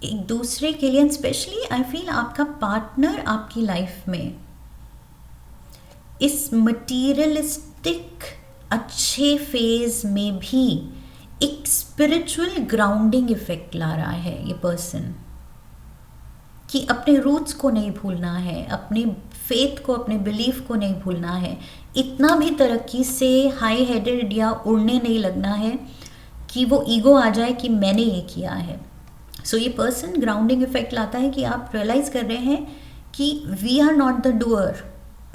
एक दूसरे के लिए। स्पेशली आई फील आपका पार्टनर आपकी लाइफ में इस मटीरियलिस्टिक अच्छे फेज में भी एक स्पिरिचुअल ग्राउंडिंग इफेक्ट ला रहा है ये पर्सन, कि अपने रूट्स को नहीं भूलना है, अपने फेथ को, अपने बिलीफ को नहीं भूलना है, इतना भी तरक्की से हाई हेडेड या उड़ने नहीं लगना है कि वो ईगो आ जाए कि मैंने ये किया है। सो ये पर्सन ग्राउंडिंग इफेक्ट लाता है कि आप रियलाइज़ कर रहे हैं कि we are not the doer.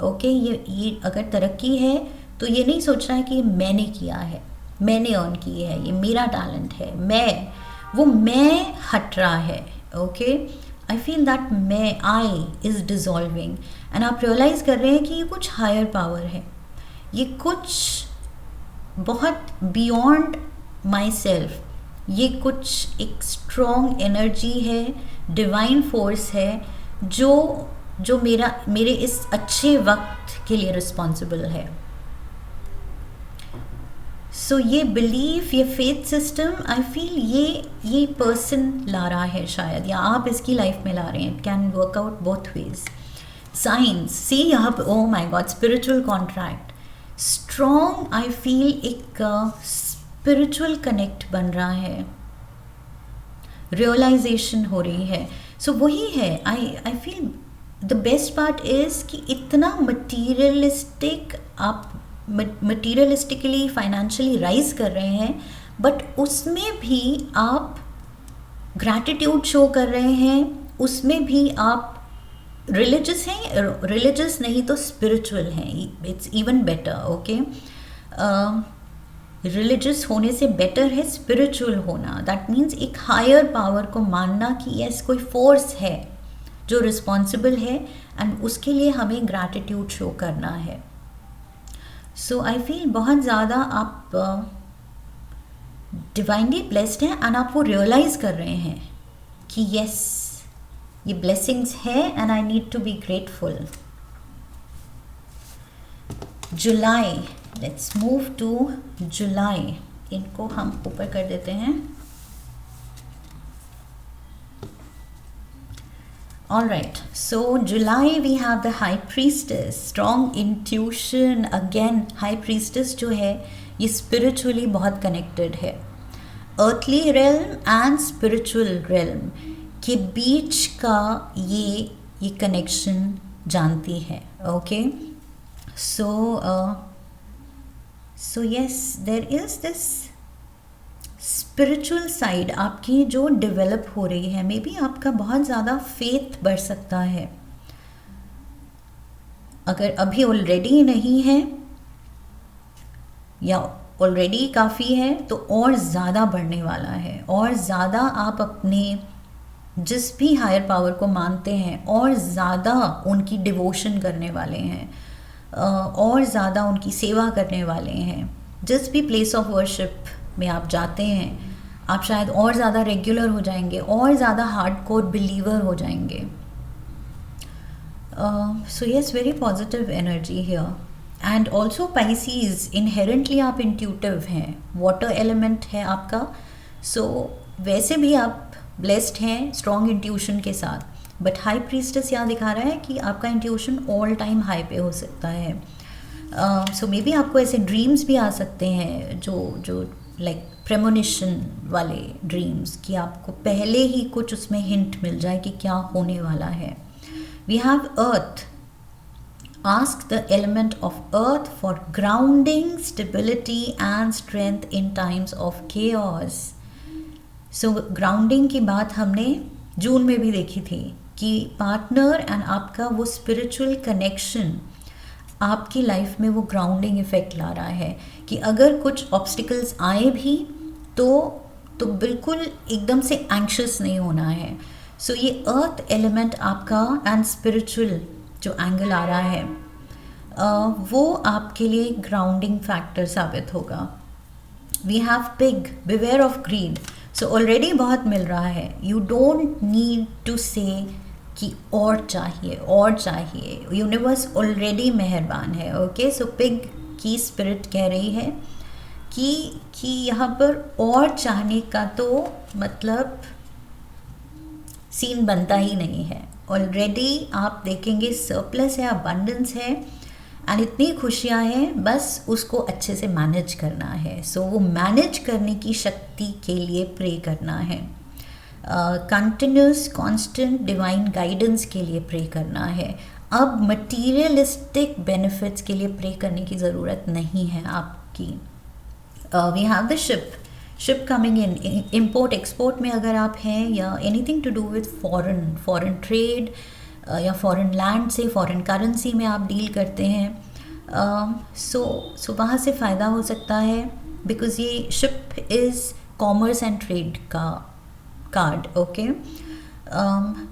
Okay, ये अगर तरक्की है तो ये नहीं सोच रहा है कि मैंने किया है, मैंने अर्न की है, ये मेरा टैलेंट है, मैं हट रहा है। Okay, I feel that I is dissolving, and आप रियलाइज़ कर रहे हैं कि ये कुछ हायर पावर है, ये कुछ बहुत बियॉन्ड माई सेल्फ, ये कुछ एक स्ट्रॉन्ग एनर्जी है, डिवाइन फोर्स है जो मेरे इस अच्छे वक्त के लिए रिस्पॉन्सिबल है। सो ये बिलीफ, ये फेथ सिस्टम, आई फील ये पर्सन ला रहा है शायद, या आप इसकी लाइफ में ला रहे हैं। It can work out both ways. Signs see यहाँ पर, oh my god, spiritual contract strong, I feel एक स्पिरिचुअल कनेक्ट बन रहा है, रियलाइजेशन हो रही है। सो वही है, I feel the best part is कि इतना मटीरियलिस्टिक, आप मटीरियलिस्टिकली फाइनेंशियली राइज कर रहे हैं, बट उसमें भी आप ग्रैटिट्यूड शो कर रहे हैं, उसमें भी आप रिलीजियस हैं, रिलीजियस नहीं तो स्पिरिचुअल हैं, it's even better. Okay, religious होने से बेटर है स्पिरिचुअल होना। दैट मीन्स एक हायर पावर को मानना कि यस कोई फोर्स है जो रिस्पॉन्सिबल है, एंड उसके लिए हमें ग्रैटिट्यूड शो करना है। सो आई फील बहुत ज़्यादा आप डिवाइनली ब्लेस्ड हैं एंड आप वो रियलाइज़ कर रहे हैं कि यस ये ब्लेसिंग्स है and I need to be grateful. July, let's move to July. इनको हम ऊपर कर देते हैं. All right, so July we have the High Priestess, strong intuition. Again, High Priestess जो है ये spiritually बहुत connected है. Earthly realm and spiritual realm के बीच का ये connection जानती है. Okay, so yes, there is this spiritual side आपकी जो डेवलप हो रही है. मे बी आपका बहुत ज़्यादा फेथ बढ़ सकता है. अगर अभी ऑलरेडी नहीं है या ऑलरेडी काफ़ी है तो और ज़्यादा बढ़ने वाला है. और ज़्यादा आप अपने जिस भी हायर पावर को मानते हैं और ज़्यादा उनकी डिवोशन करने वाले हैं, और ज़्यादा उनकी सेवा करने वाले हैं. जिस भी प्लेस ऑफ वर्शिप में आप जाते हैं आप शायद और ज़्यादा रेगुलर हो जाएंगे, और ज़्यादा हार्डकोर बिलीवर हो जाएंगे. So yes, very positive energy here. And also Pisces, inherently आप इंट्यूटिव हैं, वाटर एलिमेंट है आपका. सो वैसे भी आप ब्लेस्ड हैं स्ट्रॉन्ग इंट्यूशन के साथ. बट हाई प्रीस्टेस यहाँ दिखा रहा है कि आपका इंट्यूशन ऑल टाइम हाई पे हो सकता है. सो मे बी आपको ऐसे ड्रीम्स भी आ सकते हैं जो लाइक प्रेमोनिशन वाले ड्रीम्स, कि आपको पहले ही कुछ उसमें हिंट मिल जाए कि क्या होने वाला है. We have earth. Ask the element of earth for grounding, stability and strength in times of chaos. So grounding की बात हमने जून में भी देखी थी कि पार्टनर एंड आपका वो स्पिरिचुअल कनेक्शन आपकी लाइफ में वो ग्राउंडिंग इफ़ेक्ट ला रहा है कि अगर कुछ ऑब्स्टिकल्स आए भी तो बिल्कुल एकदम से एंग्शियस नहीं होना है. सो ये अर्थ एलिमेंट आपका एंड स्पिरिचुअल जो एंगल आ रहा है वो आपके लिए ग्राउंडिंग फैक्टर साबित होगा. We have pig, beware of greed. So already बहुत मिल रहा है. यू डोंट नीड टू से कि और चाहिए. यूनिवर्स ऑलरेडी मेहरबान है. ओके, सो पिग की स्पिरिट कह रही है कि यहाँ पर और चाहने का तो मतलब सीन बनता ही नहीं है. ऑलरेडी आप देखेंगे सरप्लस है, अबंडेंस है एंड इतनी खुशियाँ हैं, बस उसको अच्छे से मैनेज करना है. सो वो मैनेज करने की शक्ति के लिए प्रे करना है. कंटिन्यूस कॉन्स्टेंट डिवाइन गाइडेंस के लिए प्रे करना है. अब मटीरियलिस्टिक बेनिफिट्स के लिए प्रे करने की ज़रूरत नहीं है आपकी. We have the ship coming in. Import export में अगर आप हैं या anything to do with foreign trade या फॉरेन लैंड से फॉरेन करेंसी में आप डील करते हैं, सो वहाँ से फ़ायदा हो सकता है. बिकॉज़ ये ship is commerce and trade का card. Okay,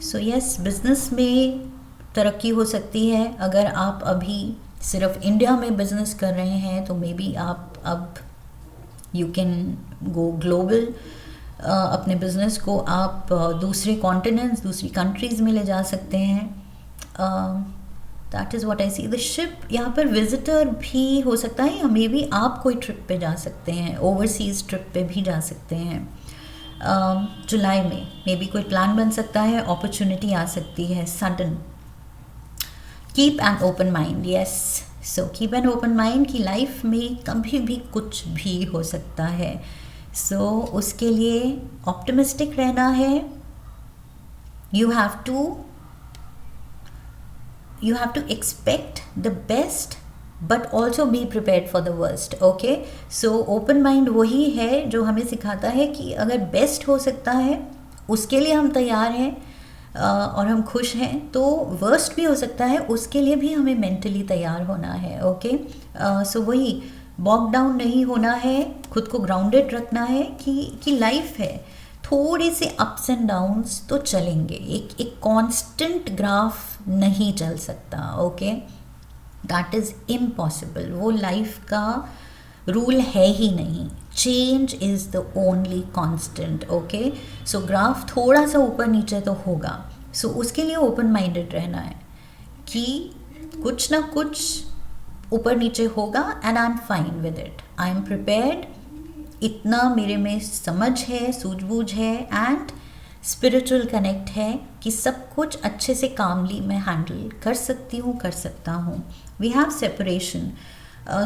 so yes, business में तरक्की हो सकती है. अगर आप अभी सिर्फ इंडिया में बिजनेस कर रहे हैं तो मे बी आप अब यू कैन गो ग्लोबल. अपने बिजनेस को आप दूसरे कॉन्टिनेंट्स, दूसरी कंट्रीज़ में ले जा सकते हैं. That is what I see. The ship यहाँ पर विजिटर भी हो सकता है, या मे बी आप कोई ट्रिप पे जा सकते हैं, ओवरसीज़ ट्रिप पे भी जा सकते हैं. जुलाई में मे बी कोई प्लान बन सकता है, अपॉर्चुनिटी आ सकती है sudden. Keep an open mind. Yes, so keep an open mind कि लाइफ में कभी भी कुछ भी हो सकता है. सो उसके लिए ऑप्टिमिस्टिक रहना है. You have to expect the best but also be prepared for the worst. Okay, so open mind वही है जो हमें सिखाता है कि अगर बेस्ट हो सकता है उसके लिए हम तैयार हैं और हम खुश हैं, तो वर्स्ट भी हो सकता है उसके लिए भी हमें मेंटली तैयार होना है. ओके, सो वही बॉक डाउन नहीं होना है, खुद को ग्राउंडेड रखना है कि लाइफ है, थोड़े से अप्स एंड डाउन्स तो चलेंगे. एक कांस्टेंट ग्राफ नहीं चल सकता. ओके, दैट इज़ इम्पॉसिबल, वो लाइफ का रूल है ही नहीं. Change is the only constant. Okay, so graph थोड़ा सा ऊपर नीचे तो होगा. सो उसके लिए ओपन माइंडेड रहना है कि कुछ ना कुछ ऊपर नीचे होगा and I am fine with it. I am prepared. इतना मेरे में समझ है, सूझबूझ है एंड स्पिरिचुअल कनेक्ट है कि सब कुछ अच्छे से कामली मैं हैंडल कर सकती हूँ, कर सकता हूँ. We have separation.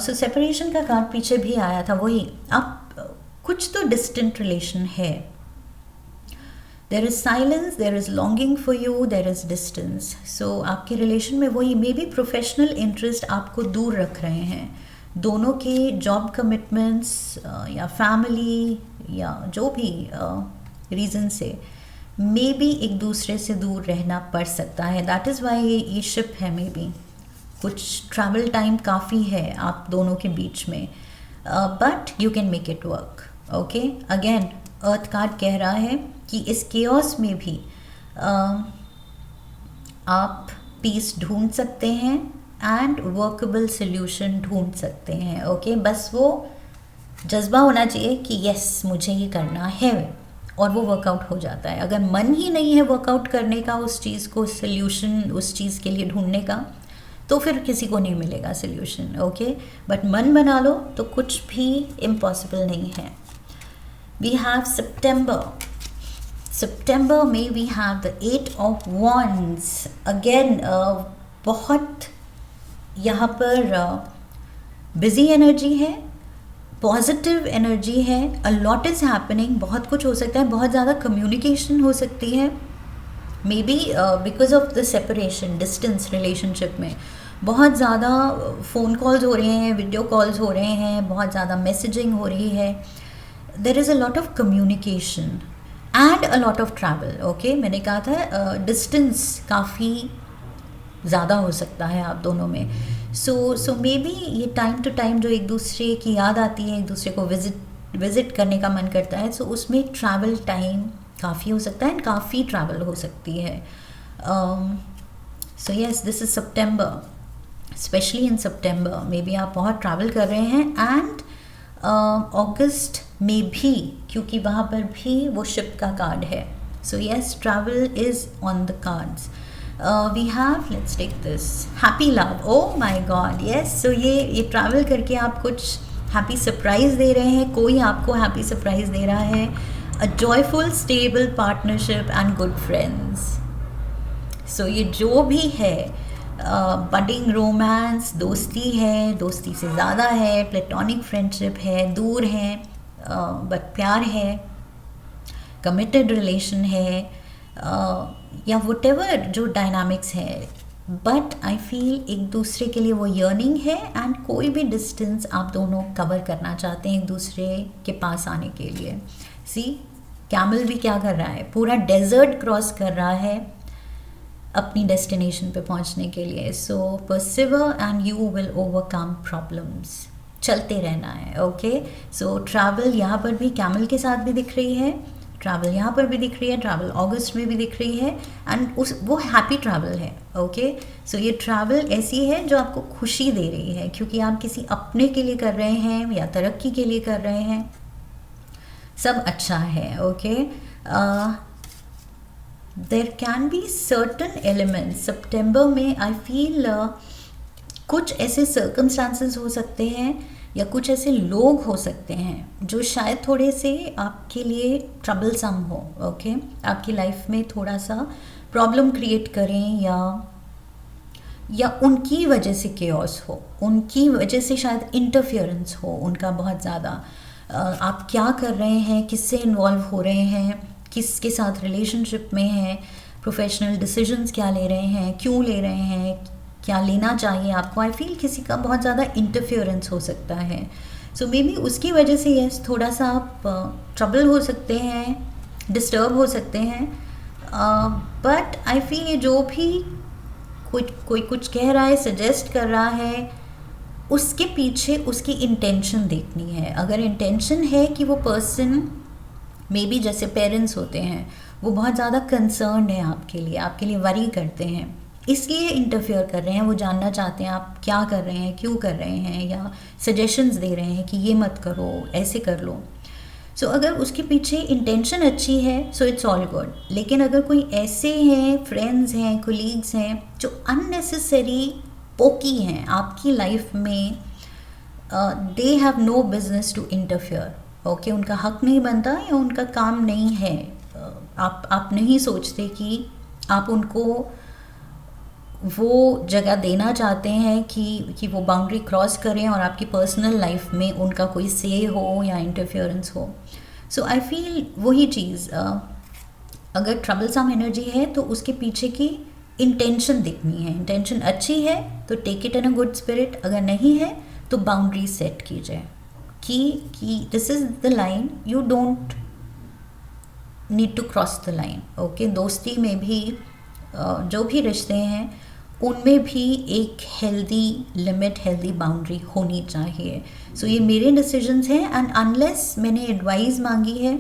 So separation का कार्ड पीछे भी आया था. वही, अब कुछ तो डिस्टेंट रिलेशन है. There is silence, there is longing for you, there is distance. So आपके रिलेशन में वही, मे बी प्रोफेशनल इंटरेस्ट आपको दूर रख रहे हैं. दोनों के जॉब कमिटमेंट्स या फैमिली या जो भी रीज़न से मे बी एक दूसरे से दूर रहना पड़ सकता है. दैट इज़ वाई ये शिप है. मे बी कुछ ट्रैवल टाइम काफ़ी है आप दोनों के बीच में, but you can make it work. Okay, again earth card कह रहा है कि इस केओस में भी आप पीस ढूंढ सकते हैं एंड वर्कबल सोल्यूशन ढूंढ सकते हैं. ओके, बस वो जज्बा होना चाहिए कि यस मुझे ये करना है, और वो वर्कआउट हो जाता है. अगर मन ही नहीं है वर्कआउट करने का, उस चीज़ को सोल्यूशन उस चीज़ के लिए ढूंढने का, तो फिर किसी को नहीं मिलेगा सोल्यूशन. ओके, बट मन बना लो तो कुछ भी इम्पॉसिबल नहीं है. वी हैव सितंबर में we have the 8 of wands. Again बहुत यहाँ पर बिजी एनर्जी है, पॉजिटिव एनर्जी है. A lot is happening. बहुत कुछ हो सकता है, बहुत ज़्यादा कम्युनिकेशन हो सकती है. May be because of the separation, distance relationship में बहुत ज़्यादा फ़ोन कॉल्स हो रहे हैं, वीडियो कॉल्स हो रहे हैं, बहुत ज़्यादा मैसेजिंग हो रही है. There is a lot of communication and a lot of travel. Okay, मैंने कहा था डिस्टेंस काफ़ी ज़्यादा हो सकता है आप दोनों में. सो मे बी ये टाइम टू टाइम जो एक दूसरे की याद आती है, एक दूसरे को विज़िट करने का मन करता है, सो उसमें ट्रैवल टाइम काफ़ी हो सकता है एंड काफ़ी ट्रैवल हो सकती है. So yes, this is September. Specially in September may be आप बहुत ट्रैवल कर रहे हैं एंड अगस्त में भी, क्योंकि वहाँ पर भी वो शिप का कार्ड है. So yes, travel is on the cards. We have, let's take this, happy love. Oh my god, yes. So ये ट्रैवल करके आप कुछ हैप्पी सरप्राइज़ दे रहे हैं, कोई आपको हैप्पी सरप्राइज़ दे रहा है. A joyful stable partnership and good friends. So ये जो भी है, बडिंग रोमांस, दोस्ती है, दोस्ती से ज़्यादा है, प्लेटोनिक फ्रेंडशिप है, दूर है बट प्यार है, कमिटेड रिलेशन है, या व्हाटएवर जो डायनामिक्स है. बट आई फील एक दूसरे के लिए वो यर्निंग है एंड कोई भी डिस्टेंस आप दोनों कवर करना चाहते हैं एक दूसरे के पास आने के लिए. सी, कैमल भी क्या कर रहा है, पूरा डेजर्ट क्रॉस कर रहा है अपनी डेस्टिनेशन पे पहुंचने के लिए. So persevere and you will overcome problems. चलते रहना है. ओके, सो ट्रैवल यहाँ पर भी कैमल के साथ भी दिख रही है, ट्रैवल यहाँ पर भी दिख रही है, ट्रैवल अगस्त में भी दिख रही है एंड वो हैप्पी ट्रैवल है. ओके, सो ये ट्रैवल ऐसी है जो आपको खुशी दे रही है, क्योंकि आप किसी अपने के लिए कर रहे हैं या तरक्की के लिए कर रहे हैं. सब अच्छा है. Okay, there can be certain elements सितंबर में. आई फील कुछ ऐसे सर्कमस्टांसेस हो सकते हैं या कुछ ऐसे लोग हो सकते हैं जो शायद थोड़े से आपके लिए ट्रबलसम हो. ओके, आपकी लाइफ में थोड़ा सा प्रॉब्लम क्रिएट करें या उनकी वजह से केओस हो, उनकी वजह से शायद इंटरफियरेंस हो उनका बहुत ज़्यादा. आप क्या कर रहे हैं, किससे इन्वॉल्व हो रहे हैं, किसके साथ रिलेशनशिप में हैं, प्रोफेशनल डिसीजंस क्या ले रहे हैं, क्यों ले रहे हैं, क्या लेना चाहिए आपको. आई फील किसी का बहुत ज़्यादा इंटरफियरेंस हो सकता है. सो मे बी उसकी वजह से यस थोड़ा सा आप ट्रबल हो सकते हैं, डिस्टर्ब हो सकते हैं. बट आई फील ये जो भी कोई कुछ कह रहा है, सजेस्ट कर रहा है, उसके पीछे उसकी इंटेंशन देखनी है. अगर इंटेंशन है कि वो पर्सन मे बी जैसे पेरेंट्स होते हैं, वो बहुत ज़्यादा कंसर्न्ड है आपके लिए वरी करते हैं, इसलिए इंटरफेयर कर रहे हैं, वो जानना चाहते हैं आप क्या कर रहे हैं, क्यों कर रहे हैं, या सजेशंस दे रहे हैं कि ये मत करो, ऐसे कर लो। सो अगर उसके पीछे इंटेंशन अच्छी है सो इट्स ऑल गुड। लेकिन अगर कोई ऐसे हैं, फ्रेंड्स हैं, कोलीग्स हैं जो अननेसेसरी पोकी हैं आपकी लाइफ में, they have no business to interfere. Okay, उनका हक नहीं बनता या उनका काम नहीं है। आप नहीं सोचते कि आप उनको वो जगह देना चाहते हैं कि वो बाउंड्री क्रॉस करें और आपकी पर्सनल लाइफ में उनका कोई से हो या इंटरफेरेंस हो। सो आई फील वही चीज़, अगर ट्रबलसम एनर्जी है तो उसके पीछे की इंटेंशन दिखनी है। इंटेंशन अच्छी है तो take it in a good spirit, अगर नहीं है तो बाउंड्री सेट कीजिए कि this is the line, you don't need to cross the line. Okay, दोस्ती में भी जो भी रिश्ते हैं उनमें भी एक हेल्दी लिमिट, हेल्दी बाउंड्री होनी चाहिए। सो ये मेरे डिसीजंस हैं एंड अनलेस मैंने एडवाइस मांगी है,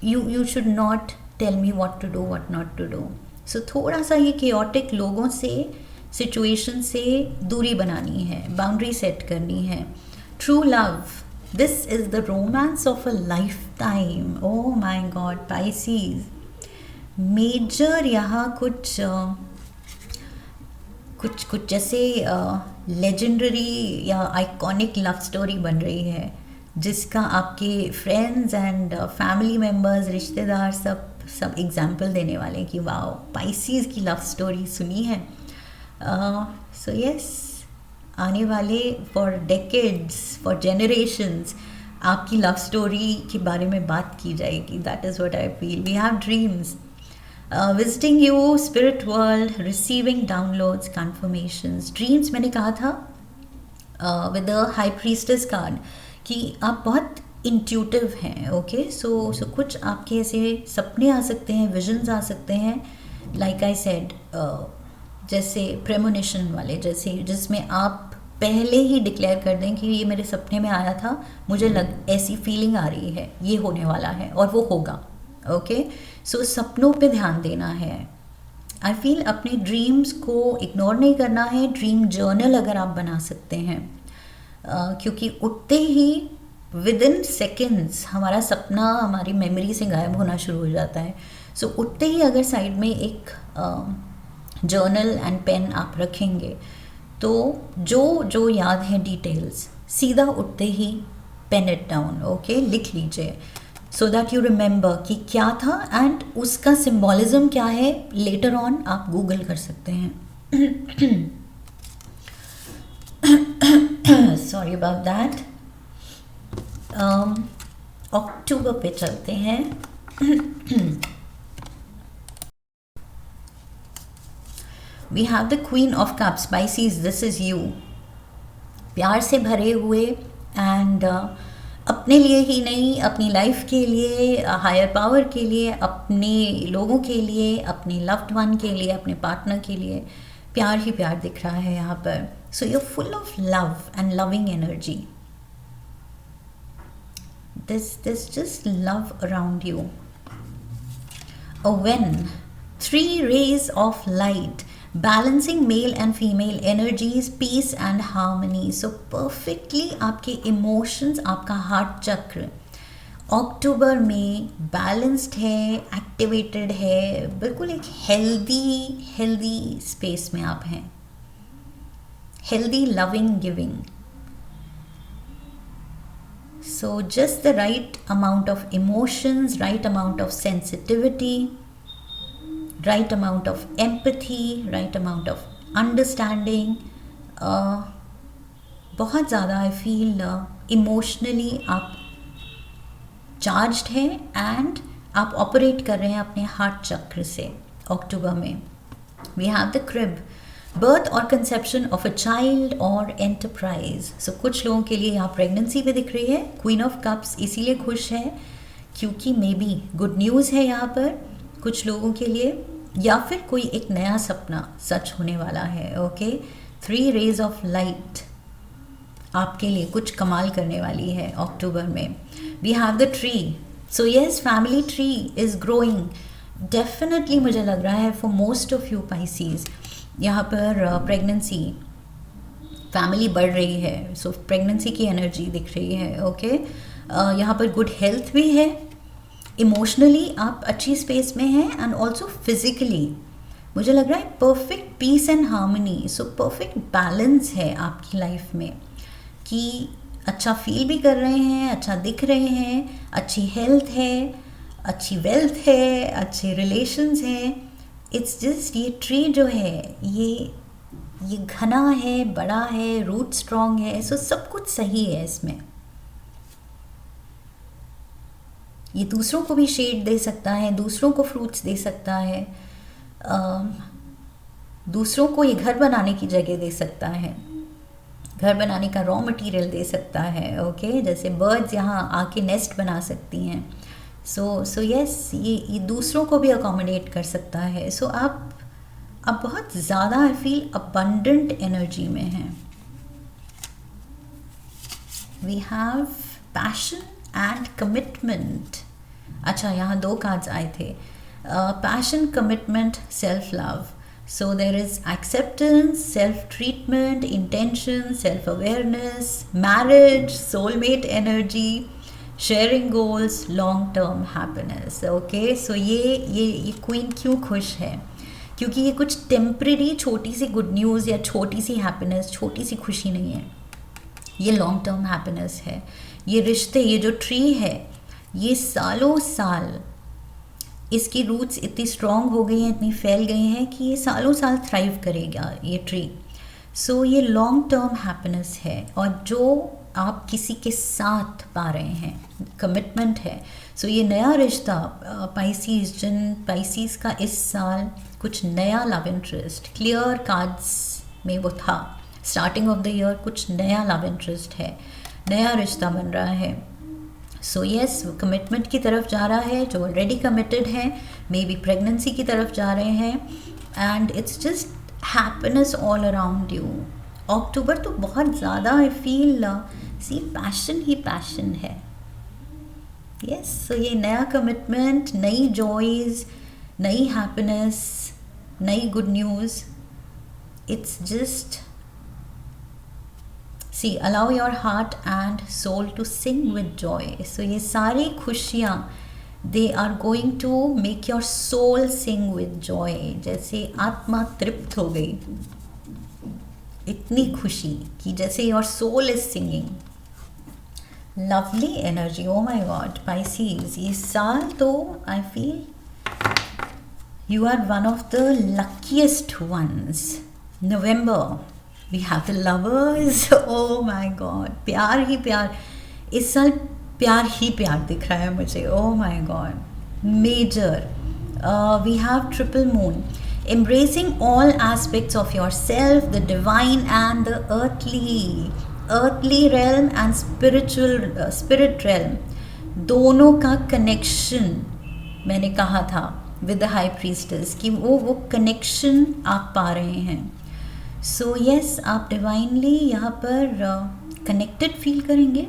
you should not tell me what to do, what not to do. So थोड़ा सा ये केओटिक लोगों से, सिचुएशन से दूरी बनानी है, बाउंड्री सेट करनी है। True love, this is the romance of a lifetime. Oh my god Pisces, major यहाँ कुछ जैसे लेजेंडरी या आइकॉनिक लव स्टोरी बन रही है, जिसका आपके फ्रेंड्स एंड फैमिली मेम्बर्स, रिश्तेदार सब एग्जाम्पल देने वाले हैं कि वाओ, पाइसीज़ की लव स्टोरी सुनी है। सो यस, आने वाले फॉर डेकेड्स, फॉर जनरेशंस आपकी लव स्टोरी के बारे में बात की जाएगी। That is what I feel. We have dreams, visiting you, spirit world, receiving downloads, confirmations, dreams। मैंने कहा था with the high priestess card कि आप बहुत इंट्यूटिव हैं। ओके, सो कुछ आपके ऐसे सपने आ सकते हैं, विजन्स आ सकते हैं, लाइक आई सेड, जैसे प्रेमोनिशन वाले, जैसे जिसमें आप पहले ही डिक्लेयर कर दें कि ये मेरे सपने में आया था, मुझे ऐसी फीलिंग आ रही है, ये होने वाला है और वो होगा। ओके, सो सपनों पे ध्यान देना है। आई फील अपने ड्रीम्स को इग्नोर नहीं करना है। ड्रीम जर्नल अगर आप बना सकते हैं, क्योंकि उठते ही विद इन सेकेंड्स हमारा सपना हमारी मेमोरी से गायब होना शुरू हो जाता है। सो उठते ही अगर साइड में एक जर्नल एंड पेन आप रखेंगे तो जो याद है डिटेल्स, सीधा उठते ही पेन इट डाउन। ओके, लिख लीजिए, सो दैट यू रिमेंबर कि क्या था एंड उसका सिम्बॉलिज्म क्या है। लेटर ऑन आप गूगल कर सकते हैं। Sorry about that. अक्टूबर पे चलते हैं। We have the queen of cups, Pisces, this is you. प्यार से भरे हुए एंड अपने लिए ही नहीं, अपनी लाइफ के लिए, हायर पावर के लिए, अपने लोगों के लिए, अपने लव्ड वन के लिए, अपने पार्टनर के लिए प्यार ही प्यार दिख रहा है यहाँ पर। So you are full of love and loving energy. This just love around you. A when, 3 rays of light, balancing male and female energies, peace and harmony। so perfectly आपके emotions, आपका हार्ट चक्र अक्टूबर में balanced है, activated है, बिल्कुल एक healthy space में आप हैं। Healthy, loving, giving. So just the right amount of emotions, right amount of sensitivity, right amount of empathy, right amount of understanding। बहुत ज़्यादा आई फील इमोशनली आप चार्ज्ड हैं एंड आप ऑपरेट कर रहे हैं अपने हार्ट चक्र से अक्टूबर में। We have the crib, birth और कंसेप्शन ऑफ अ चाइल्ड और एंटरप्राइज। सो कुछ लोगों के लिए यहाँ प्रेगनेंसी भी दिख रही है। क्वीन ऑफ कप्स इसीलिए खुश है क्योंकि मे बी गुड न्यूज़ है यहाँ पर कुछ लोगों के लिए, या फिर कोई एक नया सपना सच होने वाला है। ओके, 3 rays ऑफ लाइट आपके लिए कुछ कमाल करने वाली है अक्टूबर में। We have the tree. So yes, family tree is growing. Definitely मुझे लग रहा है for most of you Pisces यहाँ पर प्रेगनेंसी, फैमिली बढ़ रही है, सो प्रेगनेंसी की एनर्जी दिख रही है। ओके, यहाँ पर गुड हेल्थ भी है, इमोशनली आप अच्छी स्पेस में हैं, एंड ऑल्सो फिजिकली मुझे लग रहा है perfect peace and harmony. So perfect balance है आपकी लाइफ में कि अच्छा फील भी कर रहे हैं, अच्छा दिख रहे हैं, अच्छी हेल्थ है, अच्छी वेल्थ है, अच्छे रिलेशंस हैं। इट्स जस्ट ये ट्री जो है ये घना है, बड़ा है, रूट स्ट्रॉन्ग है, सो सब कुछ सही है इसमें। ये दूसरों को भी शेड दे सकता है, दूसरों को फ्रूट्स दे सकता है, दूसरों को ये घर बनाने की जगह दे सकता है, घर बनाने का रॉ मटेरियल दे सकता है। ओके, जैसे बर्ड्स यहाँ आके नेस्ट बना सकती हैं। सो यस, ये दूसरों को भी अकोमोडेट कर सकता है। सो आप बहुत ज़्यादा आई फील अबंडेंट एनर्जी में हैं। We have passion and commitment. अच्छा, यहाँ 2 कार्ड्स आए थे, passion, commitment, self love. So there is acceptance, self treatment, intention, self awareness, marriage, soulmate energy, sharing goals, long term happiness. Okay, so ये queen क्यों खुश है? क्योंकि ये कुछ टेम्परेरी छोटी सी गुड न्यूज़ या छोटी सी हैप्पीनेस, छोटी सी खुशी नहीं है, ये लॉन्ग टर्म हैप्पीनेस है। ये रिश्ते, ये जो ट्री है, ये सालों साल इसकी रूट्स इतनी स्ट्रॉन्ग हो गई हैं, इतनी फैल गई हैं कि ये सालों साल थ्राइव करेगा ये ट्री। सो ये लॉन्ग टर्म हैप्पीनेस है, और जो आप किसी के साथ पा रहे हैं, कमिटमेंट है। सो ये नया रिश्ता, पाइसीज, जिन पाइसीज का इस साल कुछ नया लव इंटरेस्ट, क्लियर कार्ड्स में वो था, स्टार्टिंग ऑफ द ईयर कुछ नया लव इंटरेस्ट है, नया रिश्ता बन रहा है। सो यस, कमिटमेंट की तरफ जा रहा है, जो ऑलरेडी कमिटेड है, मे बी प्रेगनेंसी की तरफ जा रहे हैं, and it's just happiness all around you. October तो बहुत ज़्यादा आई फील सी पैशन ही पैशन है। यस, सो ये नया कमिटमेंट, नई जॉयज़, नई हैप्पीनेस, नई good news, it's just see allow your heart and soul to sing with joy. So ये सारी खुशियाँ they are going to make your soul sing with joy. जैसे आत्मा तृप्त हो गई, इतनी खुशी कि जैसे your soul is singing. Lovely energy, oh my god Pisces, ये साल तो I feel you are one of the luckiest ones. November, we have the lovers. Oh my god, प्यार ही प्यार, इस साल प्यार ही प्यार दिख रहा है मुझे। Oh my god, major. We have triple moon, embracing all aspects of yourself, the divine and the earthly realm and spirit realm, दोनों का कनेक्शन मैंने कहा था विद द हाई प्रीस्टेस कि वो कनेक्शन आप पा रहे हैं। सो यस, आप डिवाइनली यहाँ पर कनेक्टेड फील करेंगे,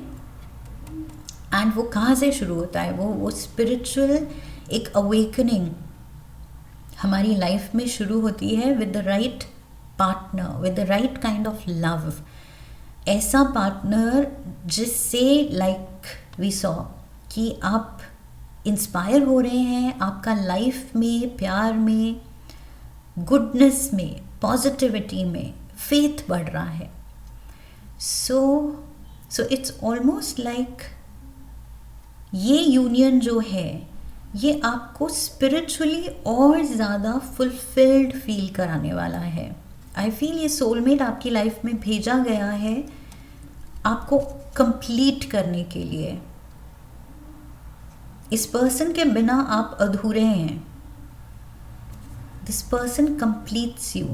एंड वो कहाँ से शुरू होता है? वो स्पिरिचुअल एक अवेकनिंग हमारी लाइफ में शुरू होती है with the right partner, with the right kind of love. ऐसा पार्टनर जिससे लाइक वी सॉ कि आप इंस्पायर हो रहे हैं, आपका लाइफ में, प्यार में, गुडनेस में, पॉजिटिविटी में फेथ बढ़ रहा है। सो इट्स ऑलमोस्ट लाइक ये यूनियन जो है ये आपको स्पिरिचुअली और ज़्यादा फुलफिल्ड फील कराने वाला है। आई फील ये सोलमेट आपकी लाइफ में भेजा गया है आपको कंप्लीट करने के लिए। इस पर्सन के बिना आप अधूरे हैं। This person completes you.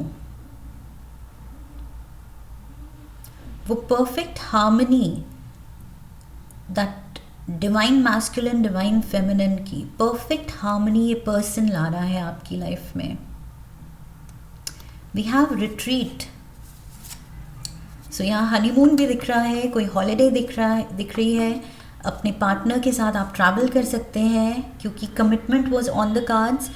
वो perfect harmony, that divine masculine divine feminine की परफेक्ट हार्मनी ये पर्सन ला रहा है आपकी लाइफ में। We have retreat. सो यहाँ हनीमून भी दिख रहा है, कोई हॉलीडे दिख रही है, अपने पार्टनर के साथ आप ट्रैवल कर सकते हैं क्योंकि commitment was on the cards.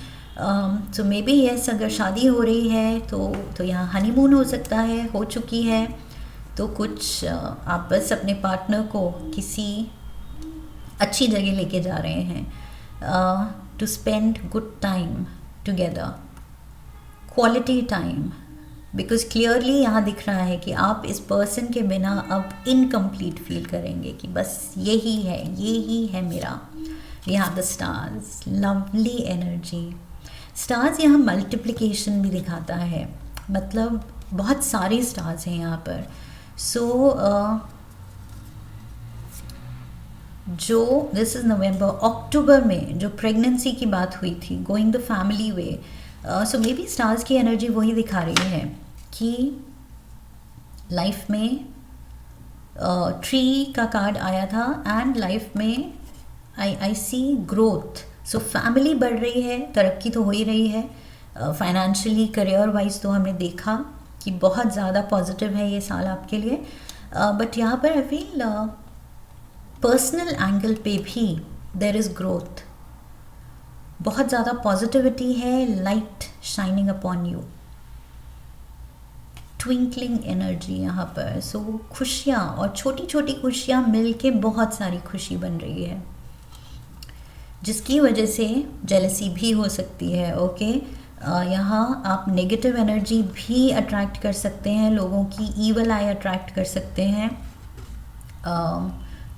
So maybe yes, अगर शादी हो रही है तो यहाँ हनीमून हो सकता है, हो चुकी है, तो कुछ आप बस अपने पार्टनर को किसी अच्छी जगह लेके जा रहे हैं to spend good time together, quality time, because clearly यहाँ दिख रहा है कि आप इस पर्सन के बिना अब इनकम्प्लीट फील करेंगे कि बस यही है मेरा। We have the stars, lovely energy. Stars यहाँ मल्टीप्लिकेशन भी दिखाता है, मतलब बहुत सारे स्टार्स हैं यहाँ पर। सो जो दिस इज़ नवंबर, अक्टूबर में जो प्रेगनेंसी की बात हुई थी, going the family way, so may be stars की एनर्जी वही दिखा रही है कि लाइफ में ट्री का कार्ड आया था एंड लाइफ में आई सी ग्रोथ। सो फैमिली बढ़ रही है, तरक्की तो हो ही रही है, फाइनेंशियली, करियर वाइज तो हमने देखा कि बहुत ज़्यादा पॉजिटिव है ये साल आपके लिए। बट यहाँ पर आई फील पर्सनल एंगल पे भी देयर इज़ ग्रोथ, बहुत ज़्यादा पॉजिटिविटी है, light shining upon you, twinkling energy यहाँ पर। सो खुशियाँ और छोटी छोटी खुशियाँ मिल के बहुत सारी खुशी बन रही है, जिसकी वजह से जेलसी भी हो सकती है। ओके, यहाँ आप नेगेटिव एनर्जी भी अट्रैक्ट कर सकते हैं, लोगों की ईवल आई अट्रैक्ट कर सकते हैं।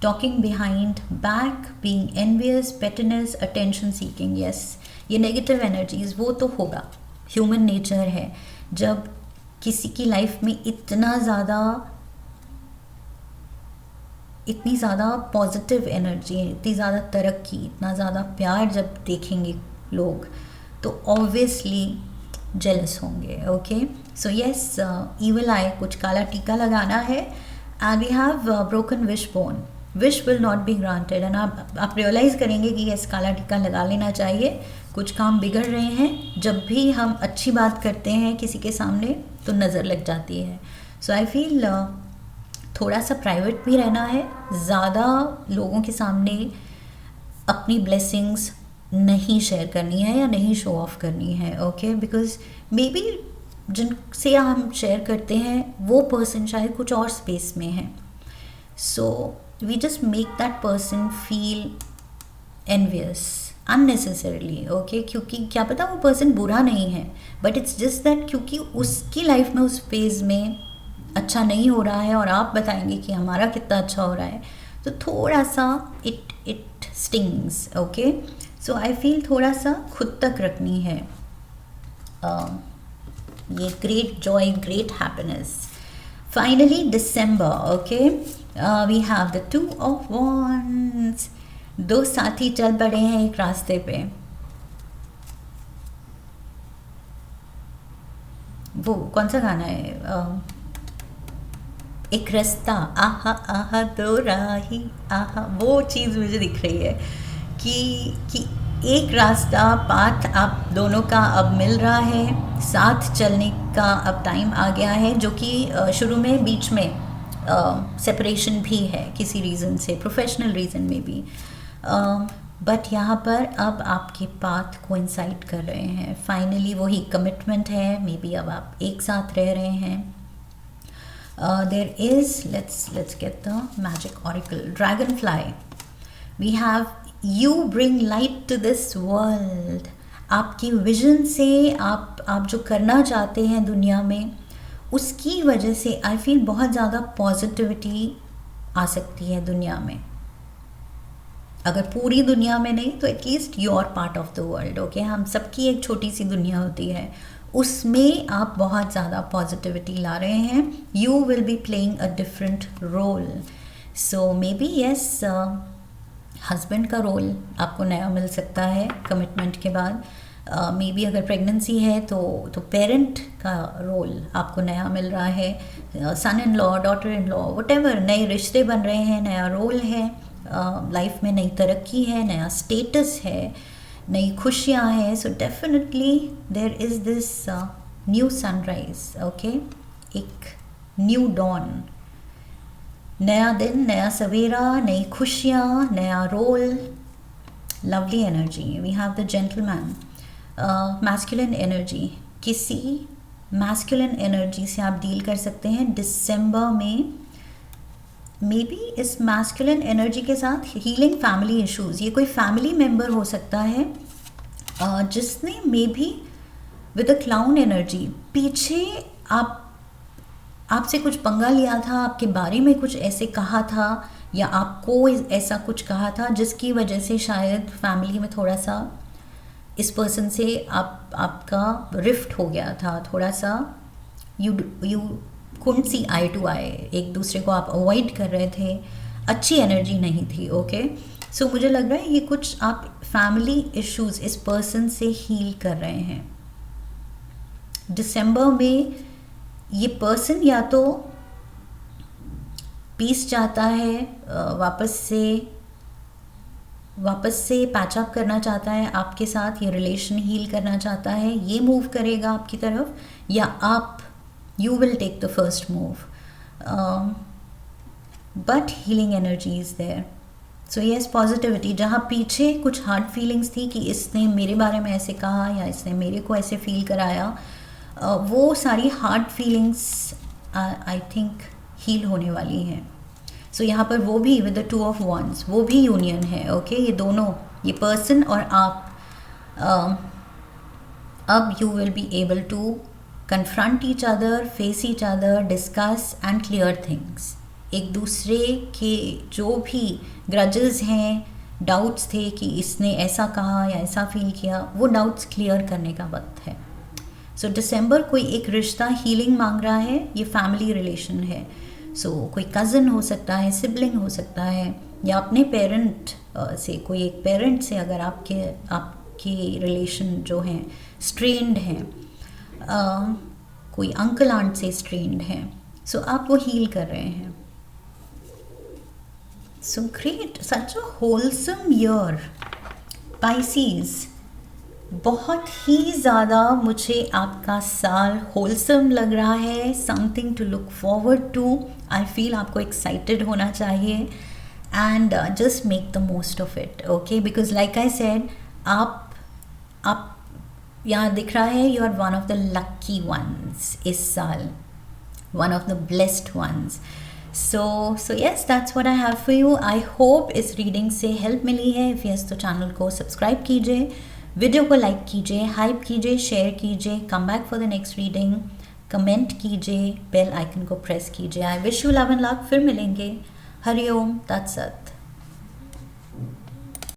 Talking behind back, being envious, पेटिनेस, attention seeking, yes, ये नेगेटिव एनर्जीज वो तो होगा, ह्यूमन नेचर है। जब किसी की लाइफ में इतनी ज़्यादा पॉजिटिव एनर्जी, इतनी ज़्यादा तरक्की, इतना ज़्यादा प्यार जब देखेंगे लोग, तो ऑब्वियसली जेलस होंगे। Okay, so yes, evil eye, कुछ काला टीका लगाना है, and we have broken wishbone, wish will not be granted. And आप रियलाइज़ करेंगे कि यस, काला टीका लगा लेना चाहिए, कुछ काम बिगड़ रहे हैं। जब भी हम अच्छी बात करते हैं किसी के सामने तो नज़र लग जाती है। सो आई फील थोड़ा सा प्राइवेट भी रहना है, ज़्यादा लोगों के सामने अपनी ब्लेसिंग्स नहीं शेयर करनी है या नहीं शो ऑफ करनी है। ओके, बिकॉज मे बी जिनसे हम शेयर करते हैं वो पर्सन शायद कुछ और स्पेस में है। So we just make that person feel envious unnecessarily. Okay, क्योंकि क्या पता वो पर्सन बुरा नहीं है, बट इट्स जस्ट दैट क्योंकि उसकी लाइफ में उस फेज़ में अच्छा नहीं हो रहा है और आप बताएंगे कि हमारा कितना अच्छा हो रहा है, तो थोड़ा सा it stings. Okay, so I feel थोड़ा सा खुद तक रखनी है ये great joy, great happiness. Finally December, okay, we have the 2 of Wands, दो साथी चल पड़े हैं एक रास्ते पे। वो कौन सा गाना है, एक रास्ता, आहा आहा दो राही, आहा, वो चीज़ मुझे दिख रही है कि एक रास्ता, पाथ आप दोनों का अब मिल रहा है, साथ चलने का अब टाइम आ गया है, जो कि शुरू में बीच में सेपरेशन भी है किसी रीज़न से, प्रोफेशनल रीज़न में भी, बट यहाँ पर अब आपके पाथ कोइंसाइड कर रहे हैं। फाइनली वही कमिटमेंट है, मे बी अब आप एक साथ रह रहे हैं। There is, let's get the magic oracle, dragonfly. We have you bring light to this world. आपकी विजन से आप जो करना चाहते हैं दुनिया में, उसकी वजह से आई फील बहुत ज़्यादा पॉजिटिविटी आ सकती है दुनिया में। अगर पूरी दुनिया में नहीं तो at least your part of the world. Okay, हम सबकी एक छोटी सी दुनिया होती है, उसमें आप बहुत ज़्यादा पॉजिटिविटी ला रहे हैं। You will be playing a different role. So maybe yes, husband का रोल आपको नया मिल सकता है कमिटमेंट के बाद। मे बी अगर प्रेगनेंसी है तो पेरेंट का रोल आपको नया मिल रहा है। Son in law, daughter in law, whatever, नए रिश्ते बन रहे हैं, नया रोल है, लाइफ में नई तरक्की है, नया स्टेटस है, नई खुशियाँ हैं। So definitely there is this new sunrise. Okay, एक न्यू डॉन, नया दिन, नया सवेरा, नई खुशियाँ, नया role. Lovely energy. We have the gentleman. Masculine energy. किसी मैस्कुलिन एनर्जी से आप डील कर सकते हैं दिसंबर में. मे बी इस मैस्कुलिन एनर्जी के साथ हीलिंग फैमिली इश्यूज. ये कोई फैमिली मेम्बर हो सकता है जिसने may be with a clown energy पीछे आपसे कुछ पंगा लिया था, आपके बारे में कुछ ऐसे कहा था या आपको ऐसा कुछ कहा था जिसकी वजह से शायद फैमिली में थोड़ा सा इस पर्सन से आपका रिफ्ट हो गया था. थोड़ा सा you couldn't see eye to eye. एक दूसरे को आप अवॉइड कर रहे थे. अच्छी एनर्जी नहीं थी. ओके सो मुझे लग रहा है ये कुछ आप फैमिली इश्यूज इस पर्सन से हील कर रहे हैं. दिसंबर में ये पर्सन या तो पीस चाहता है, वापस से पैच अप करना चाहता है आपके साथ, ये रिलेशन हील करना चाहता है, ये मूव करेगा आपकी तरफ, या आप you will take the first move. But healing energy is there. So yes, positivity. जहाँ पीछे कुछ हार्ड फीलिंग्स थी कि इसने मेरे बारे में ऐसे कहा या इसने मेरे को ऐसे फील कराया, वो सारी hard feelings I think heal होने वाली हैं. सो यहाँ पर वो भी विद द 2 of Wands, वो भी यूनियन है. ओके ये दोनों, ये पर्सन और आप, अब you will be able to confront each other, face each other, discuss and clear things. एक दूसरे के जो भी ग्रजेस हैं, डाउट्स थे कि इसने ऐसा कहा या ऐसा फील किया, वो डाउट्स क्लियर करने का वक्त है. सो दिसंबर कोई एक रिश्ता हीलिंग मांग रहा है. ये फैमिली रिलेशन है. सो कोई कज़न हो सकता है, सिबलिंग हो सकता है, या अपने पेरेंट से, कोई एक पेरेंट से अगर आपके रिलेशन जो हैं स्ट्रेन्ड हैं, कोई अंकल आंट से स्ट्रेन्ड हैं. सो आप वो हील कर रहे हैं. So great, such a wholesome year. Pisces, बहुत ही ज़्यादा मुझे आपका साल होलसम लग रहा है. Something to look forward to. I feel आपको एक्साइटेड होना चाहिए and just make the most of it. Okay because like I said, आप यहाँ दिख रहा है you are one of the lucky ones इस साल, one of the blessed ones. So yes, that's what I have for you. I hope इस reading से help मिली है. इफ़ यस तो चैनल को सब्सक्राइब कीजिए, वीडियो को लाइक कीजिए, हाइप कीजिए, शेयर कीजिए, come back for the next reading, comment कीजिए, बेल आइकन को प्रेस कीजिए. I wish you love and luck. फिर मिलेंगे. हरिओम तत्सत.